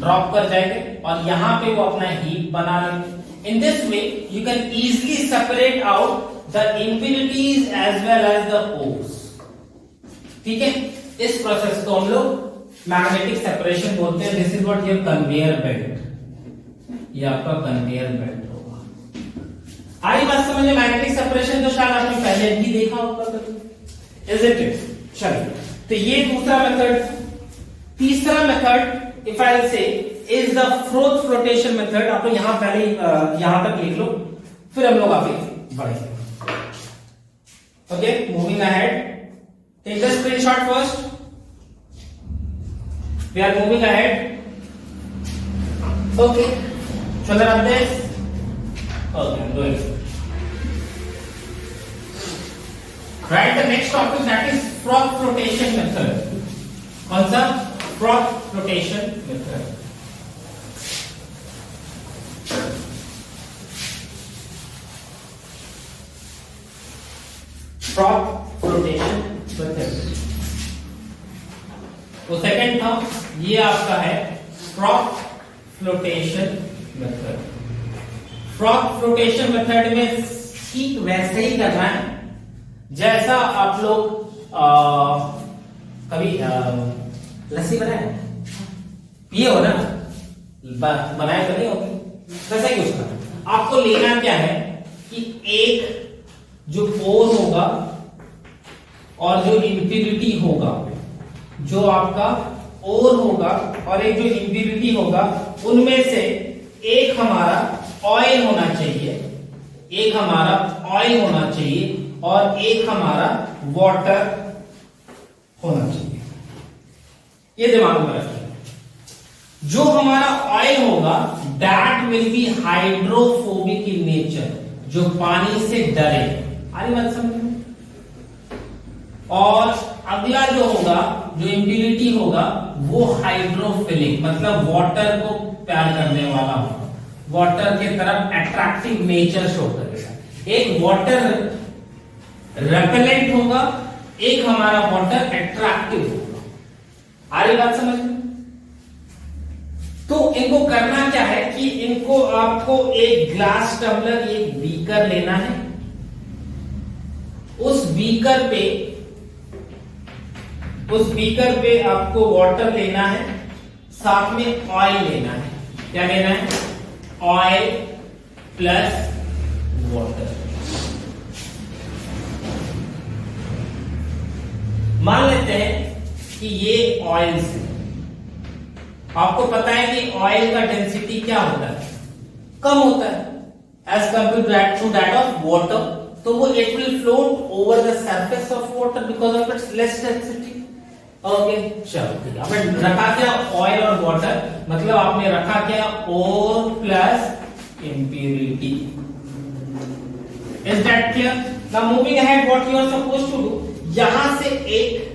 ड्रॉप कर जाएंगे और यहां पे वो अपना हीट बना लेंगे। In this way you can easily separate out the impurities as well as the ores, ठीक है। इस प्रोसेस को हम लोग मैग्नेटिक सेपरेशन बोलते हैं। This is what your conveyor belt, ये आपका कन्वेयर बेल्ट होगा। आई बात समझ में? मैग्नेटिक सेपरेशन तो शायद आपने पहले भी देखा होगा, इज इट? चलिए, तो ये दूसरा मेथड। तीसरा method if I'll say is the Froth flotation method। आप लोग यहां पहले यहां तक लिख लो, फिर हम लोग आगे बढ़ेंगे। Okay, moving ahead, take the screenshot first. We are moving ahead. Okay, चल रहा है this. Okay, I'm doing it. Right, the next topic that is Froth flotation method. कौन सा? Froth flotation method. Froth flotation method. वो second था, ये आपका है Froth flotation method. Froth flotation method में ठीक वैसे ही करना है जैसा आप लोग कभी लस्सी बनाए पिए हो ना, बनाए तो नहीं होगी, वैसा ही कुछ करना। आपको लेना क्या है कि एक जो पोर होगा और जो इंप्यूरिटी होगा, जो आपका ओर होगा और एक जो इंप्यूरिटी होगा, उनमें से एक हमारा ऑयल होना चाहिए, एक हमारा ऑयल होना चाहिए और एक हमारा वाटर होना चाहिए। ये दिमाग में रखिए। जो हमारा ऑयल होगा that will be hydrophobic in nature, जो पानी से डरे। आ रही बात समझ में? और अगला जो होगा, जो इंप्यूरिटी होगा, वो हाइड्रोफिलिक, मतलब वाटर को प्यार करने वाला होगा, वाटर के तरफ अट्रैक्टिव नेचर शो करेगा। एक वाटर रेपेलेंट होगा, एक हमारा वाटर अट्रैक्टिव होगा। आ रही बात समझ में? तो इनको करना क्या है कि इनको आपको एक ग्लास टम्बलर, एक बीकर लेना है। उस बीकर पे आपको वाटर लेना है, साथ में ऑयल लेना है। क्या लेना है? Oil plus water. मान लेते हैं कि ये ऑयल से, आपको पता है कि ऑयल का डेंसिटी क्या होता है, कम होता है as compare to that of water, तो वो it will float over the surface of water because of its less density. Okay, चलो ठीक है। आपने रखा क्या, ऑयल और वाटर, मतलब आपने रखा क्या, or plus impurity. Is that clear? Now moving ahead, what you are supposed to do, यहां से एक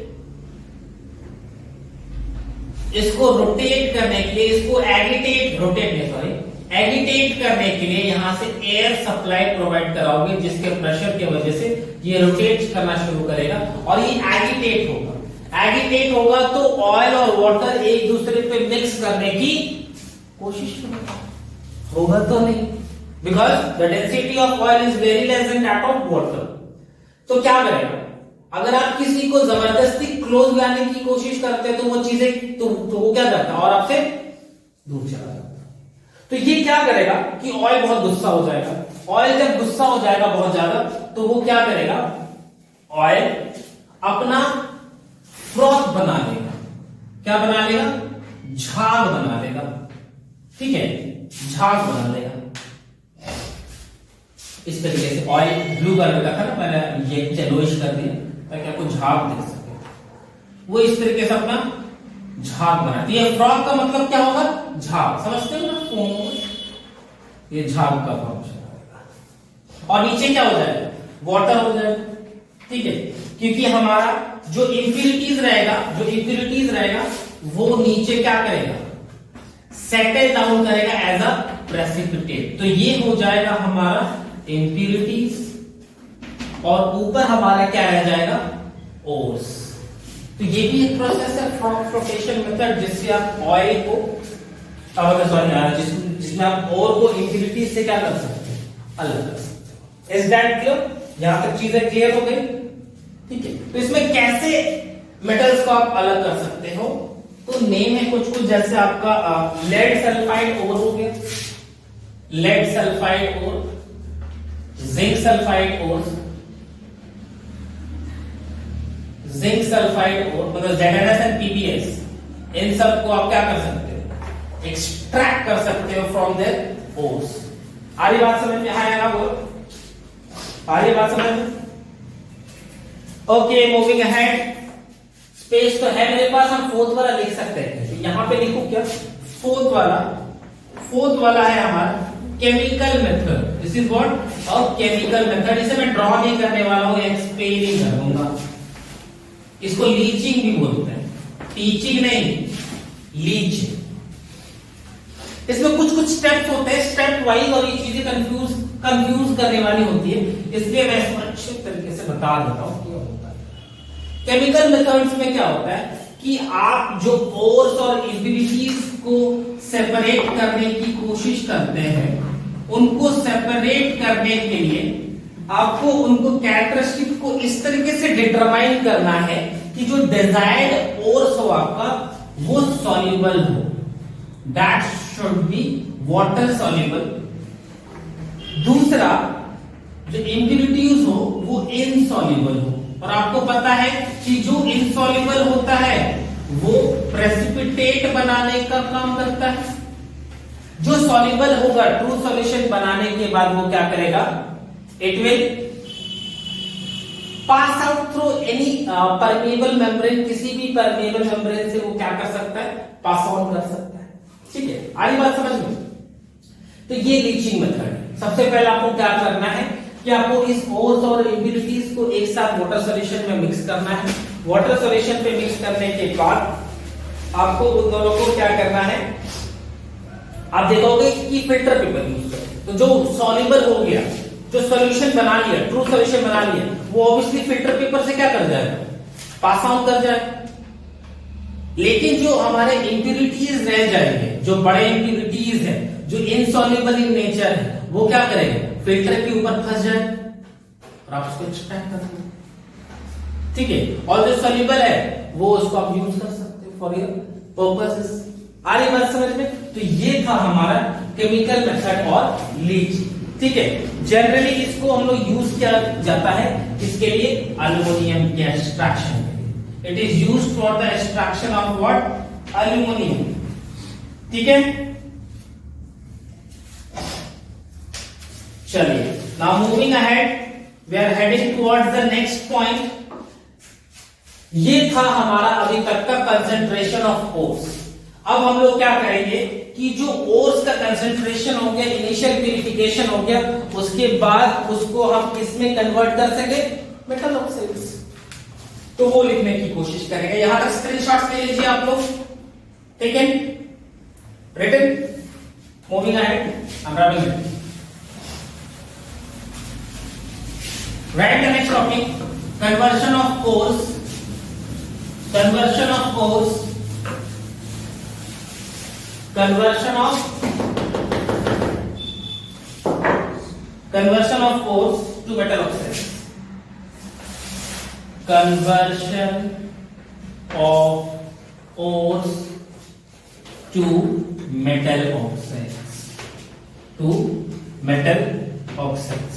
इसको रोटेट करने के लिए, इसको एगिटेट, रोटेट नहीं सॉरी, एगिटेट करने के लिए यहां से एयर सप्लाई प्रोवाइड कराओगे, जिसके प्रेशर की वजह से ये रोटेट करना शुरू करेगा और ये एगिटेट होगा। एगिटेट होगा तो ऑयल और वाटर एक दूसरे पे मिक्स करने की कोशिश करेगा, होगा तो नहीं, because the density of oil is very less than that of water. तो क्या करेगा, अगर आप किसी को जबरदस्ती क्लोज लाने की कोशिश करते हैं तो वो चीजें तो वो क्या करता है, और आपसे दूर चला जाता है। तो ये क्या करेगा कि ऑयल बहुत गुस्सा हो जाएगा। ऑयल जब गुस्सा हो जाएगा बहुत ज्यादा, तो वो क्या करेगा, ऑयल अपना फ्रॉथ बना लेगा। क्या बना लेगा, झाग बना लेगा, ठीक है, झाग बना लेगा। इस तरीके से ऑयल ब्लू कलर का था ना, मैंने ये येलोइश कर दिया ताकि आपको झाग दिख सके। वो इस तरीके से अपना झाग बनाती है। फ्रॉग का मतलब क्या होगा, झाग, समझते हो ना, ये झाग का फंक्शन होगा। और नीचे क्या हो जाएगा, वाटर हो जाएगा, ठीक है, क्योंकि हमारा जो इम्प्यूरिटीज रहेगा वो नीचे क्या करेगा, सेटल डाउन करेगा एज अ प्रेसिपिटेट। तो ये हो जाएगा हमारा इम्प्यूरिटीज और ऊपर हमारा क्या रह जाएगा, ओर्स। तो ये भी एक प्रोसेस है फ्लोटेशन मेथड, जिससे आप ऑयल को जिसमें आप ओर को इम्प्यूरिटीज से क्या कर सकते हैं, अलग कर सकते हैं। Is that clear? यहां तक चीजें क्लियर हो गई, ठीक है। तो इसमें कैसे मेटल्स को आप अलग कर सकते हो, तो नेम है कुछ जैसे आपका लेड सल्फाइड ओर हो गया, lead sulphide ore, zinc sulphide ore, zinc sulphide ore, मतलब ZnS एंड PbS, इन सब को आप क्या कर सकते हो, एक्सट्रैक्ट कर सकते हो फ्रॉम देयर ओर्स। आ रही बात समझ में, आया ना, बोलो, आ रही बात समझ में? Okay, moving ahead. स्पेस तो है मेरे पास, हम फोर्थ वाला लिख सकते हैं। तो यहां पे लिखो क्या, फोर्थ वाला है हमारा chemical method. This is what, a chemical method. इसे मैं ड्रॉ नहीं करने वाला हूं, एक्सप्लेन ही करूंगा। इसको लीचिंग भी बोलते हैं, टीचिंग नहीं, लीचिंग। इसमें कुछ स्टेप्स होते हैं, स्टेप वाइज, और ये चीजें कंफ्यूज करने वाली होती है, इसलिए मैं इसको अच्छे तरीके से बता देता हूं क्या होता है। केमिकल मेथड्स में क्या होता है कि आप जो ओर्स और इम्प्यूरिटीज को सेपरेट करने की कोशिश करते हैं, उनको सेपरेट करने के लिए आपको उनको कैरेक्टरिस्टिक को इस तरीके से डिटरमाइन करना है कि जो डिजायर्ड ओर्स हो आपका वो सॉल्युबल हो, that should be water soluble. दूसरा, जो इम्प्यूरिटीज हो वो इनसॉल्युबल हो, और आपको पता है कि जो इनसॉल्युबल होता है वो प्रेसिपिटेट बनाने का काम करता है। जो सॉल्युबल होगा, ट्रू सॉल्यूशन बनाने के बाद वो क्या करेगा, it will pass out through any permeable membrane, किसी भी permeable membrane से वो क्या कर सकता है, पास ऑन कर सकता है, ठीक है। आई बात समझ में? तो ये लीचिंग मेथड है। सबसे पहले आपको क्या करना है कि आपको इस ओर्स और इम्प्यूरिटीज को एक साथ वाटर सॉल्यूशन में मिक्स करना है। वाटर सॉल्यूशन पे मिक्स करने के बाद आपको उन दोनों को क्या करना है, आप देखोगे कि फिल्टर पेपर यूज करें, तो जो सॉल्युबल हो गया, जो सॉल्यूशन बना लिया, ट्रू सॉल्यूशन बना लिया, वो ऑब्वियसली फिल्टर पेपर से क्या कर जाएगा, पास ऑन कर जाएगा। लेकिन जो हमारे इम्प्यूरिटीज रह जाएंगे, जो बड़े इम्प्यूरिटीज हैं, जो इनसॉल्युबल इन नेचर है, वो क्या करेंगे, फिल्टर के ऊपर फंस जाए और आप उसको एक्सट्रैक्ट कर सकते, ठीक है। और जो सॉल्युबल है वो उसको आप यूज कर सकते हो फॉर योर पर्पसेस। आ रही बात समझ में? तो ये था हमारा केमिकल मेथड और लीचिंग। ठीक है, जनरली इसको हम लोग यूज किया जाता है इसके लिए एल्युमिनियम के एक्सट्रैक्शन के लिए। It is used for the extraction of what, aluminium. ठीक है, चलिए now moving ahead, we are heading towards the next point. ये था हमारा अभी तक का कंसेंट्रेशन ऑफ ओर्स। अब हम लोग क्या करेंगे कि जो ओर्स का कंसेंट्रेशन हो गया, इनिशियल प्यूरिफिकेशन हो गया, उसके बाद उसको हम किसमें कन्वर्ट कर सके, मेटल ऑक्साइड्स। तो वो लिखने की कोशिश करेंगे। यहां तक स्क्रीनशॉट्स ले लीजिए आप लोग। ठीक है, written, moving ahead, I'm wrapping it. Write the next topic, conversion of ores, conversion of ores, conversion of ores to metal oxides, conversion of ores to metal oxides, to metal oxides,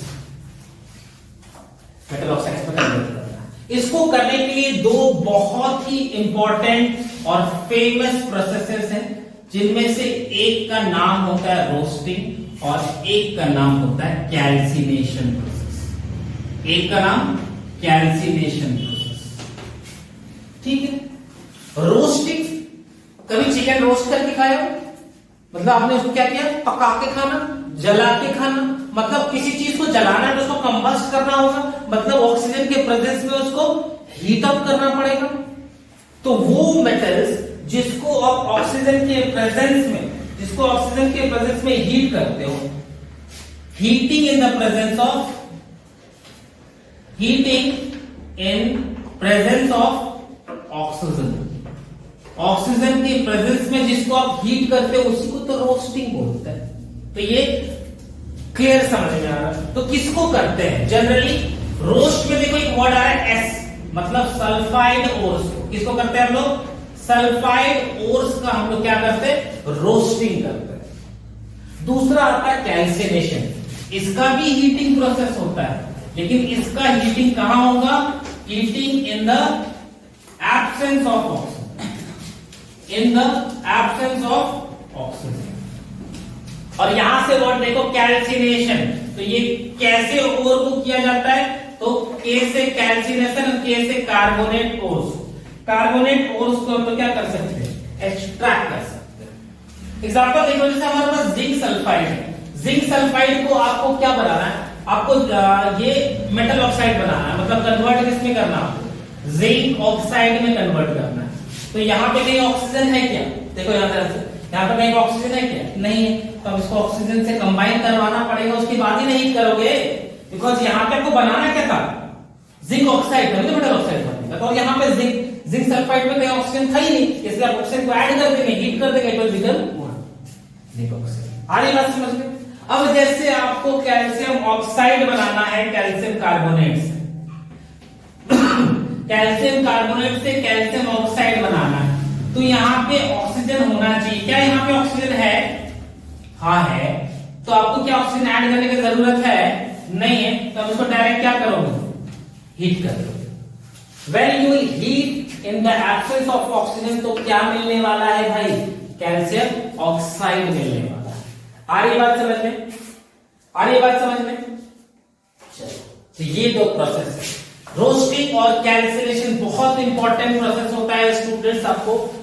metal oxides में convert करना। इसको करने के लिए दो बहुत ही important और famous processes हैं, जिनमें से एक का नाम होता है रोस्टिंग और एक का नाम होता है कैल्सिनेशन प्रोसेस। एक का नाम कैल्सिनेशन प्रोसेस। ठीक है, रोस्टिंग, कभी चिकन रोस्ट करके खाया? मतलब आपने उसको क्या किया, पका के खाना, जला के खाना, मतलब किसी चीज को जलाना है तो उसको कंबस्ट करना होगा, मतलब ऑक्सीजन के प्रेजेंस में उसको हीट अप करना पड़ेगा। तो वो मेटल्स जिसको आप ऑक्सीजन के प्रेजेंस में हीट करते हो, heating in the presence of, heating in presence of oxygen, oxygen के प्रेजेंस में जिसको आप हीट करते हो उसी को तो रोस्टिंग बोलते हैं। तो ये क्लियर समझ में आ रहा है? तो किसको करते हैं जनरली? रोस्ट में देखो एक वर्ड आ रहा है एस, मतलब सल्फाइड ओर्स। किसको करते हैं हम लोग? सल्फाइड ओर्स का हम लोग क्या करते हैं? रोस्टिंग करते हैं। दूसरा आता है कैल्सिनेशन, इसका भी हीटिंग प्रोसेस होता है, लेकिन इसका हीटिंग कहां होगा? Heating in the absence of oxygen, in the absence of oxygen. और यहां से वर्ड देखो कैल्सिनेशन, तो ये कैसे ओर को किया जाता है? तो के से कैल्सिनेशन और के से कार्बोनेट ओर्स। कार्बोनेट ओर्स को हम लोग क्या कर सकते हैं? एक्सट्रैक्ट कर सकते हैं। एग्जांपल देखो, जैसे हमारे पास जिंक सल्फाइड है, जिंक सल्फाइड को आपको क्या बनाना है? आपको ये मेटल ऑक्साइड बनाना है, मतलब कन्वर्ट किसमें करना है? आपको जिंक ऑक्साइड में कन्वर्ट करना है। तो यहाँ पे कहीं ऑक्सीजन है क्या? देखो यहाँ पे कहीं ऑक्सीजन है क्या? नहीं है। तो अब इसको ऑक्सीजन से कंबाइन करवाना पड़ेगा, उसके बाद ही नहीं करोगे, बिकॉज यहाँ पे आपको बनाना क्या था? जिंक ऑक्साइड, तभी तो मेटल ऑक्साइड बनेगा। तो यहाँ पे जिंक सल्फाइड में कहीं ऑक्सीजन था ही नहीं, इसलिए आप ऑक्सीजन को ऐड कर देंगे, हीट कर देंगे, तो बिकम जिंक ऑक्साइड। आ रही बात समझ में? अब जैसे आपको कैल्शियम ऑक्साइड बनाना है कैल्शियम कार्बोनेट से, कैल्शियम कार्बोनेट से कैल्शियम ऑक्साइड बनाना है, तो यहाँ पे ऑक्सीजन होना चाहिए। क्या यहाँ पे ऑक्सीजन है? हाँ है। तो आपको क्या ऑक्सीजन ऐड करने की जरूरत है? नहीं है। तो आप इसको डायरेक्ट क्या करोगे? हीट करोगे। When you heat in the absence of oxygen, तो क्या मिलने वाला है भाई? कैल्शियम ऑक्साइड मिलने वाला है। आ रही बात समझ में? आ रही बात समझ में? चलो, तो ये दो प्रोसेस है, रोस्टिंग और कैल्सिनेशन। बहुत इंपॉर्टेंट प्रोसेस होता है स्टूडेंट्स, आपको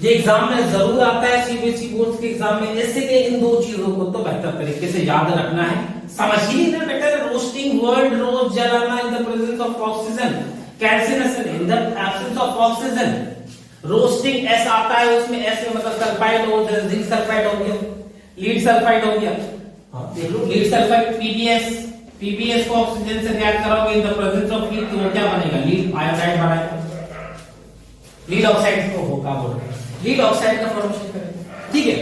ये एग्जाम में जरूर आता है, सीबीएसई बोर्ड के एग्जाम में, इसलिए इन दो चीजों को तो बेहतर तरीके से याद रखना है। समझिए ना बेटा, रोस्टिंग वर्ड, रोज जलाना in the presence of oxygen, calcination in the absence of oxygen. Roasting S आता है, उसमें एस में मतलब सल्फाइड हो, जिंक सल्फाइड हो गया, लीड सल्फाइड हो गया। देख लो, लीड सल्फाइड पीबीएस, पीबीएस को ऑक्सीजन से रिएक्ट करोगे in the presence of heat, तो क्या बनेगा? लीड आयोडाइड बनेगा, लीड ऑक्साइड को होगा, बोल लीड ऑक्साइड का फॉर्मेशन करेगा। ठीक है।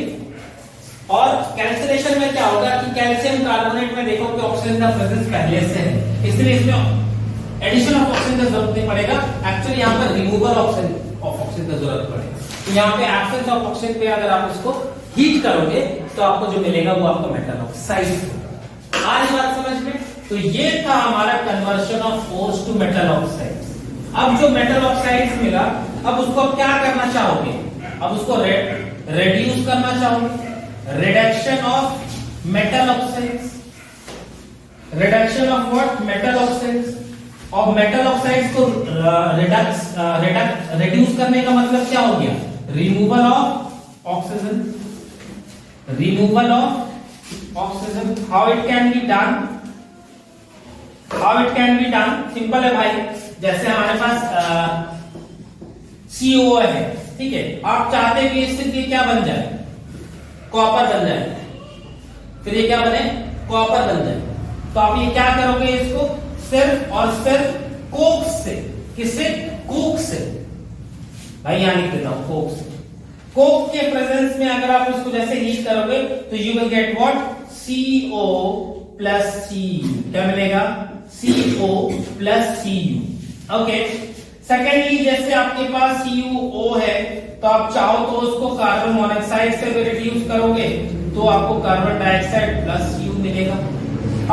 और कैल्सिनेशन में क्या होगा कि कैल्शियम कार्बोनेट में देखो कि ऑक्सीजन का प्रेजेंस पहले से है, इसलिए इसमें एडिशन ऑफ ऑक्सीजन का जरूरत नहीं पड़ेगा। एक्चुअली यहाँ पर रिमूवल ऑफ ऑक्सीजन का जरूरत पड़ेगा। तो यहाँ पे एब्सेंस ऑफ ऑक्सीजन पे अगर आप इसको हीट करोगे तो आपको जो मिलेगा वो आपको मेटल ऑक्साइड होगा। आ रही बात समझ में? तो ये था हमारा conversion of ores to metal oxide. अब जो मेटल ऑक्साइड्स मिला, अब उसको आप क्या करना चाहोगे? अब उसको रेड्यूस करना चाहोगे, reduction of metal oxides, reduction of what? Metal oxides. और मेटल ऑक्साइड्स को रिड्यूस करने का मतलब क्या हो गया? Removal of oxygen, removal of oxygen. How it can be done? How it can be done? Simple है भाई। जैसे हमारे पास CO है, ठीक है, आप चाहते हैं कि इससे क्या बन जाए? कॉपर बन जाए। फिर ये क्या बने? कॉपर बन जाए। तो आप ये क्या करोगे? इसको सिर्फ और सिर्फ कोक से। किससे? कोक से। भाई यहां लिख देता हूं, कोक से। कोक के प्रेजेंस में अगर आप इसको जैसे हीट करोगे तो you will get what? CO plus Cu। क्या मिलेगा? CO plus Cu। Okay. Secondly, जैसे आपके पास CuO है, तो आप चाहो तो उसको कार्बन मोनोऑक्साइड से भी रिड्यूस करोगे तो आपको कार्बन डाइऑक्साइड प्लस Cu मिलेगा।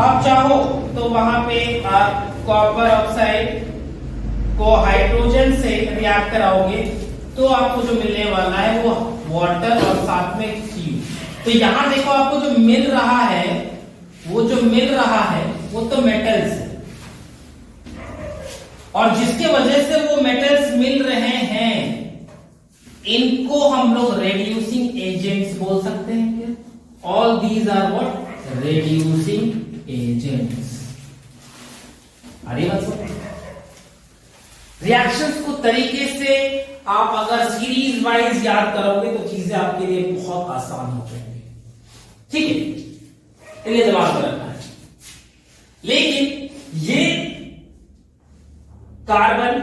आप चाहो तो वहां पे आप कॉपर ऑक्साइड को हाइड्रोजन से रिएक्ट कराओगे तो आपको जो मिलने वाला है वो वाटर और साथ में Cu। तो यहां देखो, आपको जो मिल रहा है, वो जो मिल रहा है वो तो मेटल्स है, और जिसके वजह से वो मेटल्स मिल रहे हैं, इनको हम लोग रेड्यूसिंग एजेंट्स बोल सकते हैं। All these are what? Reducing agents. अरे मतलब रिएक्शंस को तरीके से आप अगर सीरीज वाइज याद करोगे तो चीजें आपके लिए बहुत आसान हो जाएंगी, ठीक है? ये दिमाग में रखना है। लेकिन ये carbon,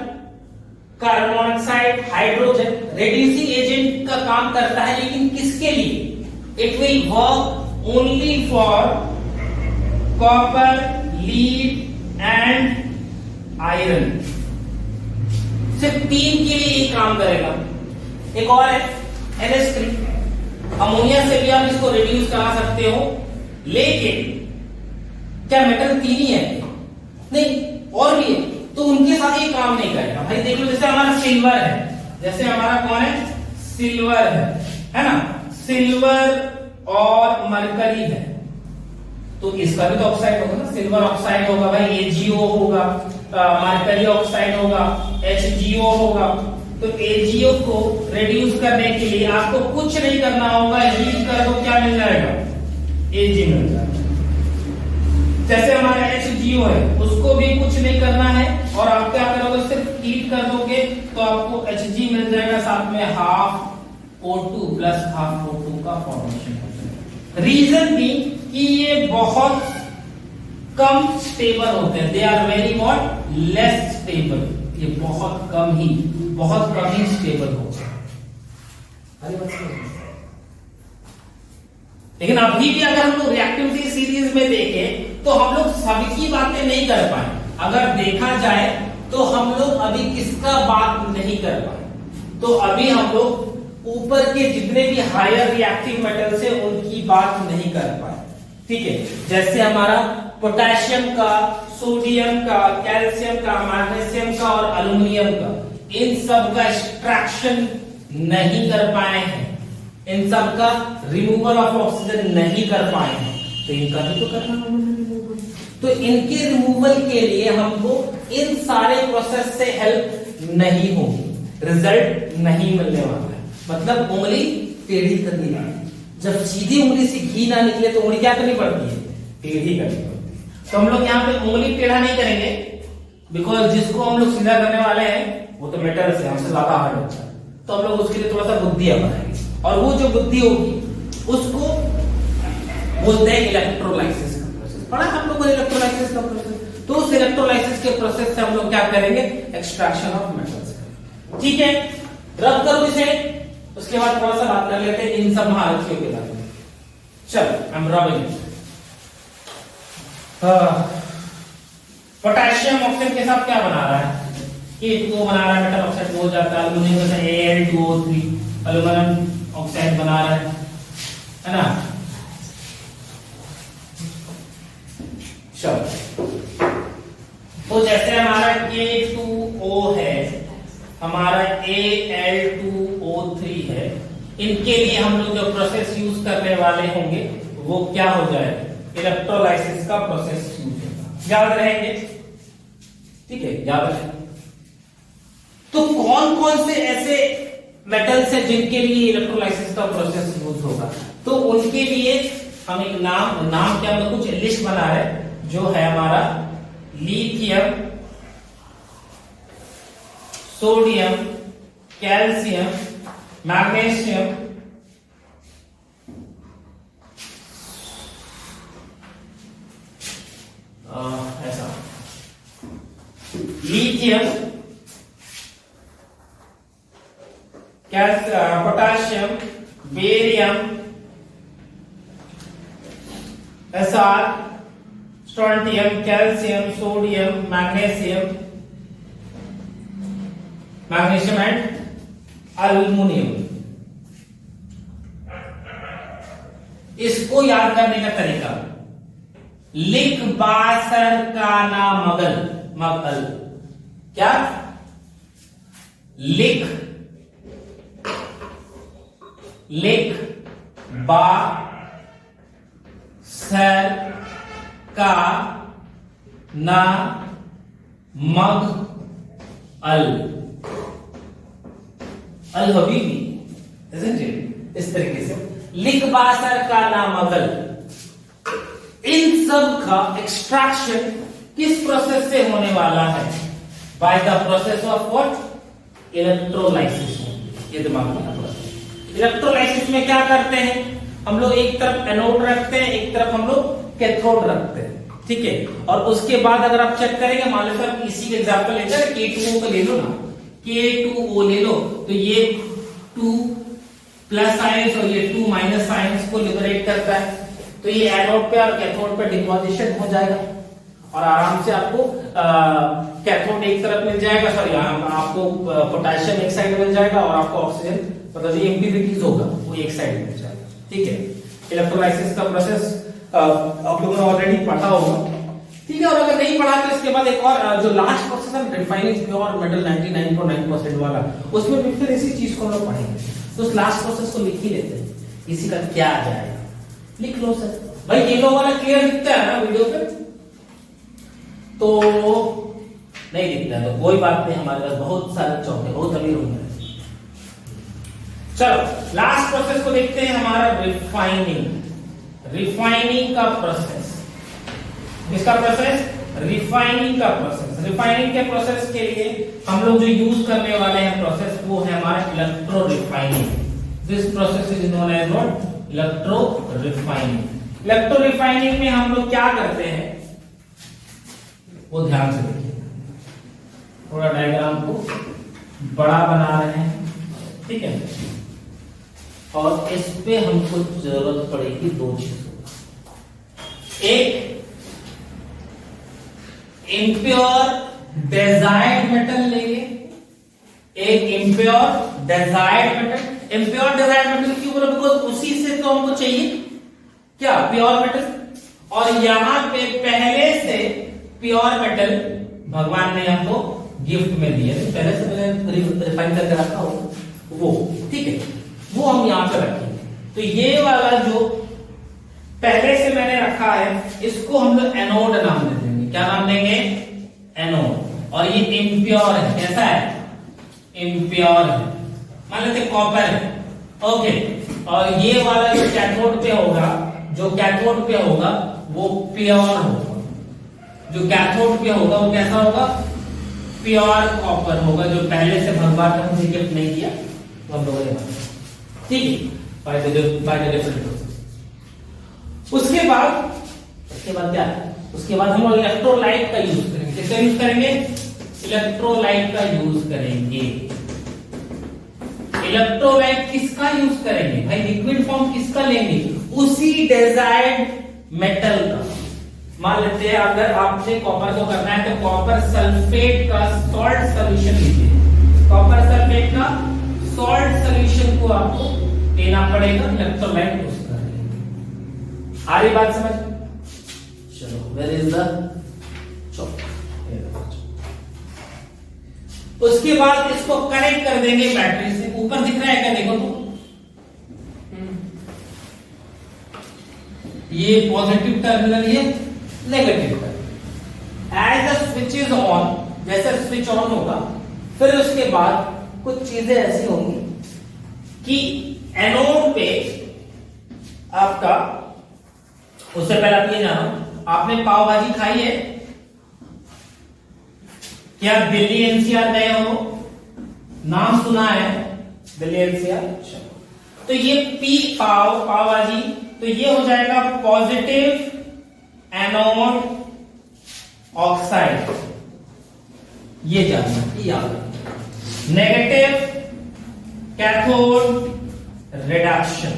carbon monoxide, hydrogen reducing agent का काम करता है, लेकिन किसके लिए? It will work only for copper, lead and iron. सिर्फ 3 के लिए ये काम करेगा। एक और है NH3। अमोनिया से भी आप इसको रिड्यूस करा सकते हो, लेकिन क्या मेटल 3 ही है? नहीं, और भी है, तो उनके साथ ये काम नहीं करेगा। भाई देख लो, जैसे हमारा सिल्वर है, जैसे हमारा कौन है? सिल्वर है ना? सिल्वर और मरकरी है, तो इसका भी तो ऑक्साइड होगा ना? सिल्वर ऑक्साइड होगा भाई, AgO होगा, मरकरी ऑक्साइड होगा, HgO होगा। तो AgO को रिड्यूस करने के लिए आपको कुछ नहीं करना होगा, हीट कर दो, क्या मिल जाएगा? Ag मिल जाएगा। जैसे हमारा HgO है, उसको भी कुछ नहीं करना है, और आप क्या करोगे? सिर्फ हीट कर दोगे तो आपको Hg मिल जाएगा, साथ में half O2 plus half O2 का फॉर्मेशन हो जाएगा। रीजन भी कि ये बहुत कम स्टेबल होते हैं, they are very what? Less stable. ये बहुत कम ही स्टेबल होते हैं। लेकिन अभी भी अगर हम लोग रिएक्टिविटी सीरीज में देखें तो हम लोग सभी की बातें नहीं कर पाए। अगर देखा जाए तो हम लोग अभी किसका बात नहीं कर पाए? तो अभी हम लोग ऊपर के जितने भी हायर रिएक्टिव मेटल्स है उनकी बात नहीं कर पाए, ठीक है? जैसे हमारा पोटेशियम का, सोडियम का, कैल्शियम का, मैग्नीशियम का और एल्युमिनियम का, इन सब का एक्सट्रैक्शन नहीं कर पाए हैं, इन सब का रिमूवल ऑफ ऑक्सीजन नहीं कर पाए हैं, तो इनका भी तो करना होगा। तो इनके रिमूवल के लिए हमको इन सारे प्रोसेस से हेल्प नहीं होगी, रिजल्ट नहीं मिलने वाला है। मतलब उंगली टेढ़ी करनी पड़ती, जब सीधी उंगली से घी ना निकले तो उंगली क्या करनी पड़ती है? टेढ़ी करनी पड़ती है। तो हम लोग यहाँ पे उंगली टेढ़ा नहीं करेंगे, बिकॉज जिसको हम लोग सीधा करने वाले हैं वो तो मेटल से हमसे ज्यादा हार्ड होता है, तो हम लोग उसके लिए थोड़ा सा बुद्धि अपनाएंगे, और वो जो बुद्धि होगी उसको बोलते हैं इलेक्ट्रोलाइसिस का प्रोसेस। पढ़ा हम लोग को इलेक्ट्रोलाइसिस का प्रोसेस। तो उस इलेक्ट्रोलाइसिस के प्रोसेस से हम लोग क्या करेंगे? एक्सट्रैक्शन ऑफ मेटल्स करेंगे, ठीक है? रब करो इसे, उसके बाद थोड़ा सा बात कर लेते हैं इन सब महारथियों के बारे में। चल हम रबिंग पोटेशियम ऑक्साइड के साथ क्या बना रहा है? K2O बना रहा है, मेटल ऑक्साइड हो जाता है, एल्युमिनियम का Al2O3 एल्युमिनियम ऑक्साइड बना रहा है ना? चलो, तो जैसे हमारा K2O है, हमारा Al2O3 है, इनके लिए हम लोग जो प्रोसेस यूज करने वाले होंगे वो क्या हो जाएगा, इलेक्ट्रोलाइसिस का प्रोसेस यूज होगा। याद रहेंगे, ठीक है, याद रखें। तो कौन कौन से ऐसे मेटल्स हैं जिनके लिए इलेक्ट्रोलाइसिस का प्रोसेस यूज होगा, तो उनके लिए हम एक नाम क्या, हम कुछ लिस्ट बना रहे हैं, जो है हमारा लिथियम, सोडियम, कैल्शियम, मैग्नीशियम, ऐसा lithium, potassium, barium, Sr, strontium, calcium, sodium, magnesium and aluminium. इसको याद करने का तरीका, लिख बासर का ना मगल, क्या, लिख बा सर का ना मग अल हबीबी, इस तरीके से लिख बासर का ना मगल। इन सब का एक्सट्रैक्शन किस प्रोसेस से होने वाला है, by the process of what, electrolysis. ये दिमाग में रखना। इलेक्ट्रोलाइसिस में क्या करते हैं हम लोग, एक तरफ एनोड रखते हैं, एक तरफ हम लोग कैथोड रखते हैं, ठीक है। और उसके बाद अगर आप चेक करेंगे, मान लो सर इसी का एग्जांपल लेते हैं, K2O को ले लो ना, K2O ले लो, तो ये 2 प्लस आयंस और ये 2 माइनस आयंस को लिबरेट करता है, तो ये एनोड पे और कैथोड पे डिपोजिशन हो जाएगा और आराम से आपको कैथोड एक तरफ मिल जाएगा, सॉरी आपको पोटेशियम एक साइड मिल जाएगा और आपको ऑक्सीजन मतलब ये इम्प्योरिटीज होगा वो एक साइड मिल जाएगा, ठीक है। इलेक्ट्रोलाइसिस का प्रोसेस आप लोगों ने ऑलरेडी पढ़ा होगा, ठीक है। और अगर नहीं पढ़ा तो इसके बाद एक और जो लास्ट प्रोसेस है रिफाइनिंग प्योर मेटल 99.9% वाला, उसमें भी फिर इसी चीज को हम लोग पढ़ेंगे। तो उस लास्ट प्रोसेस को लिख ही लेते हैं, इसी का क्या आ जाएगा, लिख लो सर। भाई येलो वाला क्लियर दिखता है ना वीडियो पे, तो नहीं दिखता है तो कोई बात नहीं, हमारे पास बहुत सारे चौक है, बहुत अमीर होंगे। चलो लास्ट प्रोसेस को देखते हैं, हमारा रिफाइनिंग का प्रोसेस। किसका प्रोसेस, रिफाइनिंग का प्रोसेस। रिफाइनिंग के प्रोसेस के लिए हम लोग जो यूज करने वाले हैं प्रोसेस, वो है हमारा electro refining. This process is known as what, electro refining. Electro refining में हम लोग क्या करते हैं वो ध्यान से देखिए, थोड़ा डायग्राम को बड़ा बना रहे हैं, ठीक है। और इस पे हमको जरूरत पड़ेगी दो चीजों, एक इम्प्योर डिजायर्ड मेटल लेंगे, एक impure desired metal. Impure desired metal क्यों बोला, बिकॉज उसी से तो हमको चाहिए क्या, प्योर मेटल। और यहां पे पहले से प्योर मेटल भगवान ने हमको गिफ्ट में दिए, पहले से मैंने रिफाइन करके रखा हो वो, ठीक है, वो हम यहां पे रखेंगे। तो ये वाला जो पहले से मैंने रखा है, इसको हम लोग एनोड नाम दे देंगे। क्या नाम देंगे, एनोड। और ये इम्प्योर है, कैसा है, इम्प्योर है, मान लेते कॉपर है, ओके। और ये वाला जो कैथोड पे होगा, जो कैथोड पे होगा वो प्योर होगा, जो कैथोड पे होगा वो कैसा होगा, प्योर कॉपर होगा, जो पहले से भगवान ने मुझे गिफ्ट नहीं दिया तो हम लोगों ने, ठीक है, बाय द डिफरेंट प्रोसेस। उसके बाद क्या, उसके बाद हम इलेक्ट्रोलाइट का यूज करेंगे। किसका यूज करेंगे, इलेक्ट्रोलाइट का यूज करेंगे। इलेक्ट्रोलाइट किसका यूज करेंगे भाई, लिक्विड फॉर्म किसका लेंगे, उसी डिजायर्ड मेटल का। मान लेते हैं अगर आपने कॉपर को करना है तो कॉपर सल्फेट का सॉल्ट सॉल्यूशन लीजिए, कॉपर सल्फेट का सॉल्ट सॉल्यूशन को आपको लेना पड़ेगा, इलेक्ट्रोलाइट यूज करेंगे। आ रही बात समझ, चलो वेयर इज द चौक। उसके बाद इसको कनेक्ट कर देंगे बैटरी से। ऊपर दिख रहा है क्या, देखो तो, ये पॉजिटिव टर्मिनल, ये negative terminal. As the switch is on, जैसे स्विच ऑन होगा फिर उसके बाद कुछ चीजें ऐसी होंगी कि एनोड पे आपका, उससे पहले आप ये जानो, आपने पाव भाजी खाई है क्या? दिल्ली एनसीआर गए हो, नाम सुना है दिल्ली एनसीआर। तो ये पी पाव भाजी, तो ये हो जाएगा पॉजिटिव एनोड ऑक्साइड, ये जानना, ये याद रखना। नेगेटिव कैथोड रिडक्शन,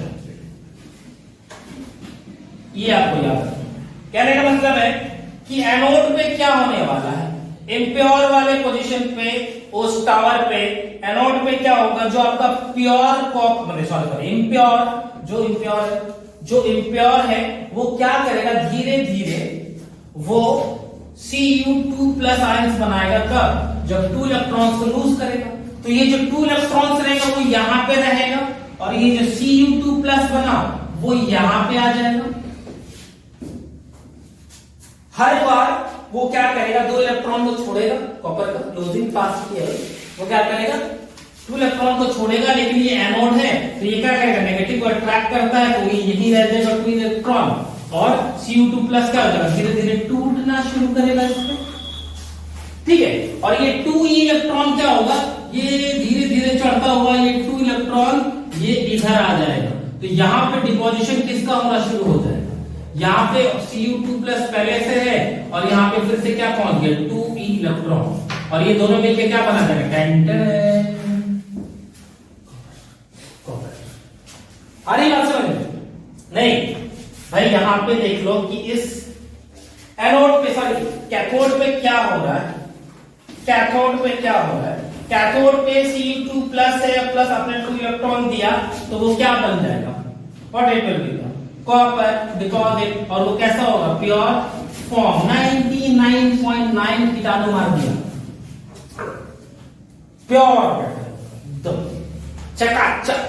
ये आपको याद रखना। कहने का मतलब है कि एनोड पे क्या होने वाला है, इम्प्योर वाले पोजीशन पे, उस टावर पे एनोड पे क्या होगा, जो आपका प्योर कॉपर, सॉरी इम्प्योर, जो इम्प्योर है वो क्या करेगा, धीरे धीरे वो Cu2 प्लस आयंस बनाएगा। कब? जब 2 इलेक्ट्रॉन्स को लूज करेगा। तो ये जो 2 इलेक्ट्रॉन्स रहेगा वो यहां पे रहेगा, और ये जो Cu2 प्लस बना वो यहां पे आ जाएगा। हर बार वो क्या करेगा, 2 इलेक्ट्रॉन को छोड़ेगा, कॉपर का क्लोजिंग पास किया है, वो क्या करेगा, 2 इलेक्ट्रॉन को छोड़ेगा, लेकिन ये एनोड है तो ये क्या करेगा, नेगेटिव को अट्रैक्ट करता है, तो ये यही रह जाएगा 2 इलेक्ट्रॉन, और Cu2 प्लस क्या हो जाएगा, धीरे धीरे टूटना शुरू करेगा इसमें, ठीक है। और ये 2e इलेक्ट्रॉन क्या होगा, ये धीरे धीरे चढ़ता हुआ ये 2 इलेक्ट्रॉन ये इधर आ जाएगा। तो यहां पे डिपोजिशन किसका होना शुरू हो जाएगा, यहां पे Cu2 प्लस पहले से है, और यहां पे फिर से क्या पहुंच गया, 2e इलेक्ट्रॉन, और ये दोनों मिलकर क्या बना जाएगा, आ रही बात समझ में? नहीं भाई, यहां पे देख लो कि इस एनोड पे, सॉरी कैथोड पे क्या हो रहा है, कैथोड पे क्या हो रहा है, कैथोड पे Cu2 प्लस है, प्लस आपने 2 इलेक्ट्रॉन दिया, तो वो क्या बन जाएगा, what it will be, copper deposit, और वो कैसा होगा, प्योर फॉर्म, 99.9 कीटाणु मार दिया, प्योर चकाचक।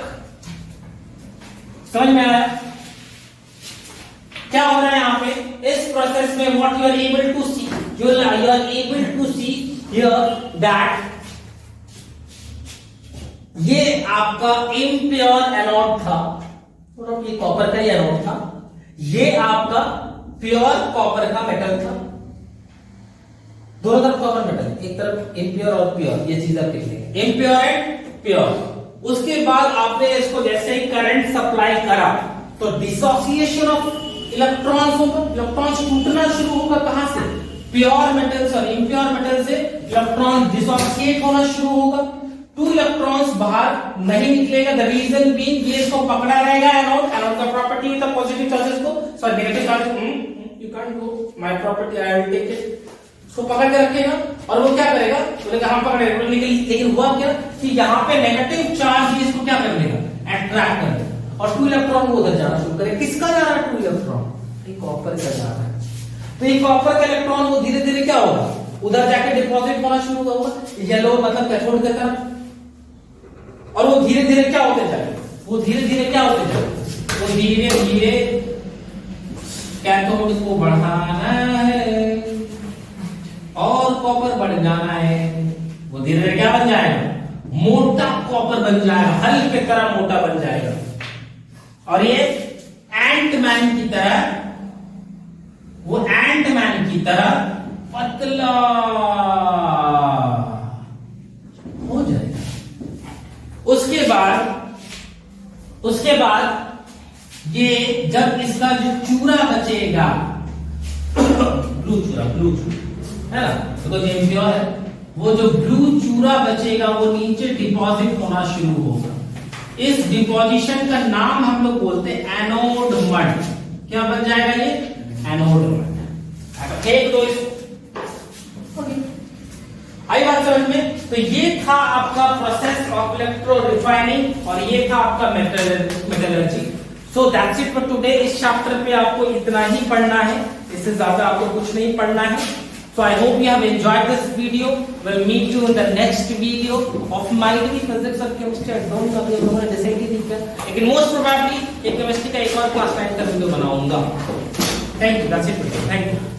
समझ में आया क्या हो रहा है यहां पे इस प्रोसेस में, what you are able to see, you are able to see here that ये आपका इम्प्योर एनोड था, ये कॉपर का ही एनोड था, ये आपका प्योर कॉपर का मेटल था, दोनों तरफ कॉपर मेटल, एक तरफ इम्प्योर और प्योर, ये चीज आप लिख लेंगे, इम्प्योर एंड प्योर। उसके बाद आपने इसको जैसे ही करंट सप्लाई करा तो डिसोसिएशन ऑफ इलेक्ट्रॉन्स होगा, इलेक्ट्रॉन्स टूटना शुरू होगा, कहां से, प्योर मेटल और इम्प्योर मेटल से इलेक्ट्रॉन डिसोसिएट होना शुरू होगा, 2 इलेक्ट्रॉन्स बाहर नहीं निकलेगा, द रीजन बीइंग ये इसको पकड़ा रहेगा एनोड, एनोड का property with the positive charges को, sorry negative charge, you can't go my property, I will take it, इसको पकड़ के रखेगा, और वो क्या करेगा, बोले हम पकड़ेगा, लेकिन हुआ क्या कि यहाँ पे नेगेटिव चार्ज इसको क्या कर लेगा, अट्रैक्ट कर लेगा, और 2 इलेक्ट्रॉन वो उधर जाना शुरू करेगा। किसका जा रहा है 2 इलेक्ट्रॉन, ये कॉपर का जा रहा है, तो ये कॉपर का इलेक्ट्रॉन वो धीरे धीरे क्या होगा, उधर जाके डिपॉजिट होना शुरू होगा, येलो मतलब कैथोड की तरफ, और वो धीरे धीरे क्या होते जाएगा, वो धीरे धीरे क्या होते जाएगा, वो धीरे धीरे कैथोड को बढ़ाना है और कॉपर बढ़ जाना है, वो धीरे धीरे क्या बन जाएगा, मोटा कॉपर बन जाएगा, हल की तरह मोटा बन जाएगा, और ये एंटमैन की तरह, वो एंटमैन की तरह पतला हो जाएगा। उसके बाद ये जब इसका जो चूरा बचेगा, ब्लू चूरा है ना, तो जो इम्प्योर है, वो जो ब्लू चूरा बचेगा वो नीचे डिपॉजिट होना शुरू होगा। इस डिपॉजिशन का नाम हम लोग बोलते हैं एनोड मड। क्या बन जाएगा ये, एनोड मड। एक दो आई बात समझ में? तो ये था आपका प्रोसेस ऑफ इलेक्ट्रो रिफाइनिंग, और ये था आपका metallurgy. So that's it for today. इस चैप्टर पे आपको इतना ही पढ़ना है। इससे ज्यादा आपको कुछ नहीं पढ़ना है। So I hope you have enjoyed this video. We'll meet you in the next video of mighty physics और chemistry. I don't know अभी हम लोगों ने डिसाइड ही नहीं किया, लेकिन most probably ये केमिस्ट्री का एक और क्लास 9 का वीडियो बनाऊंगा। Thank you. That's it. Thank you.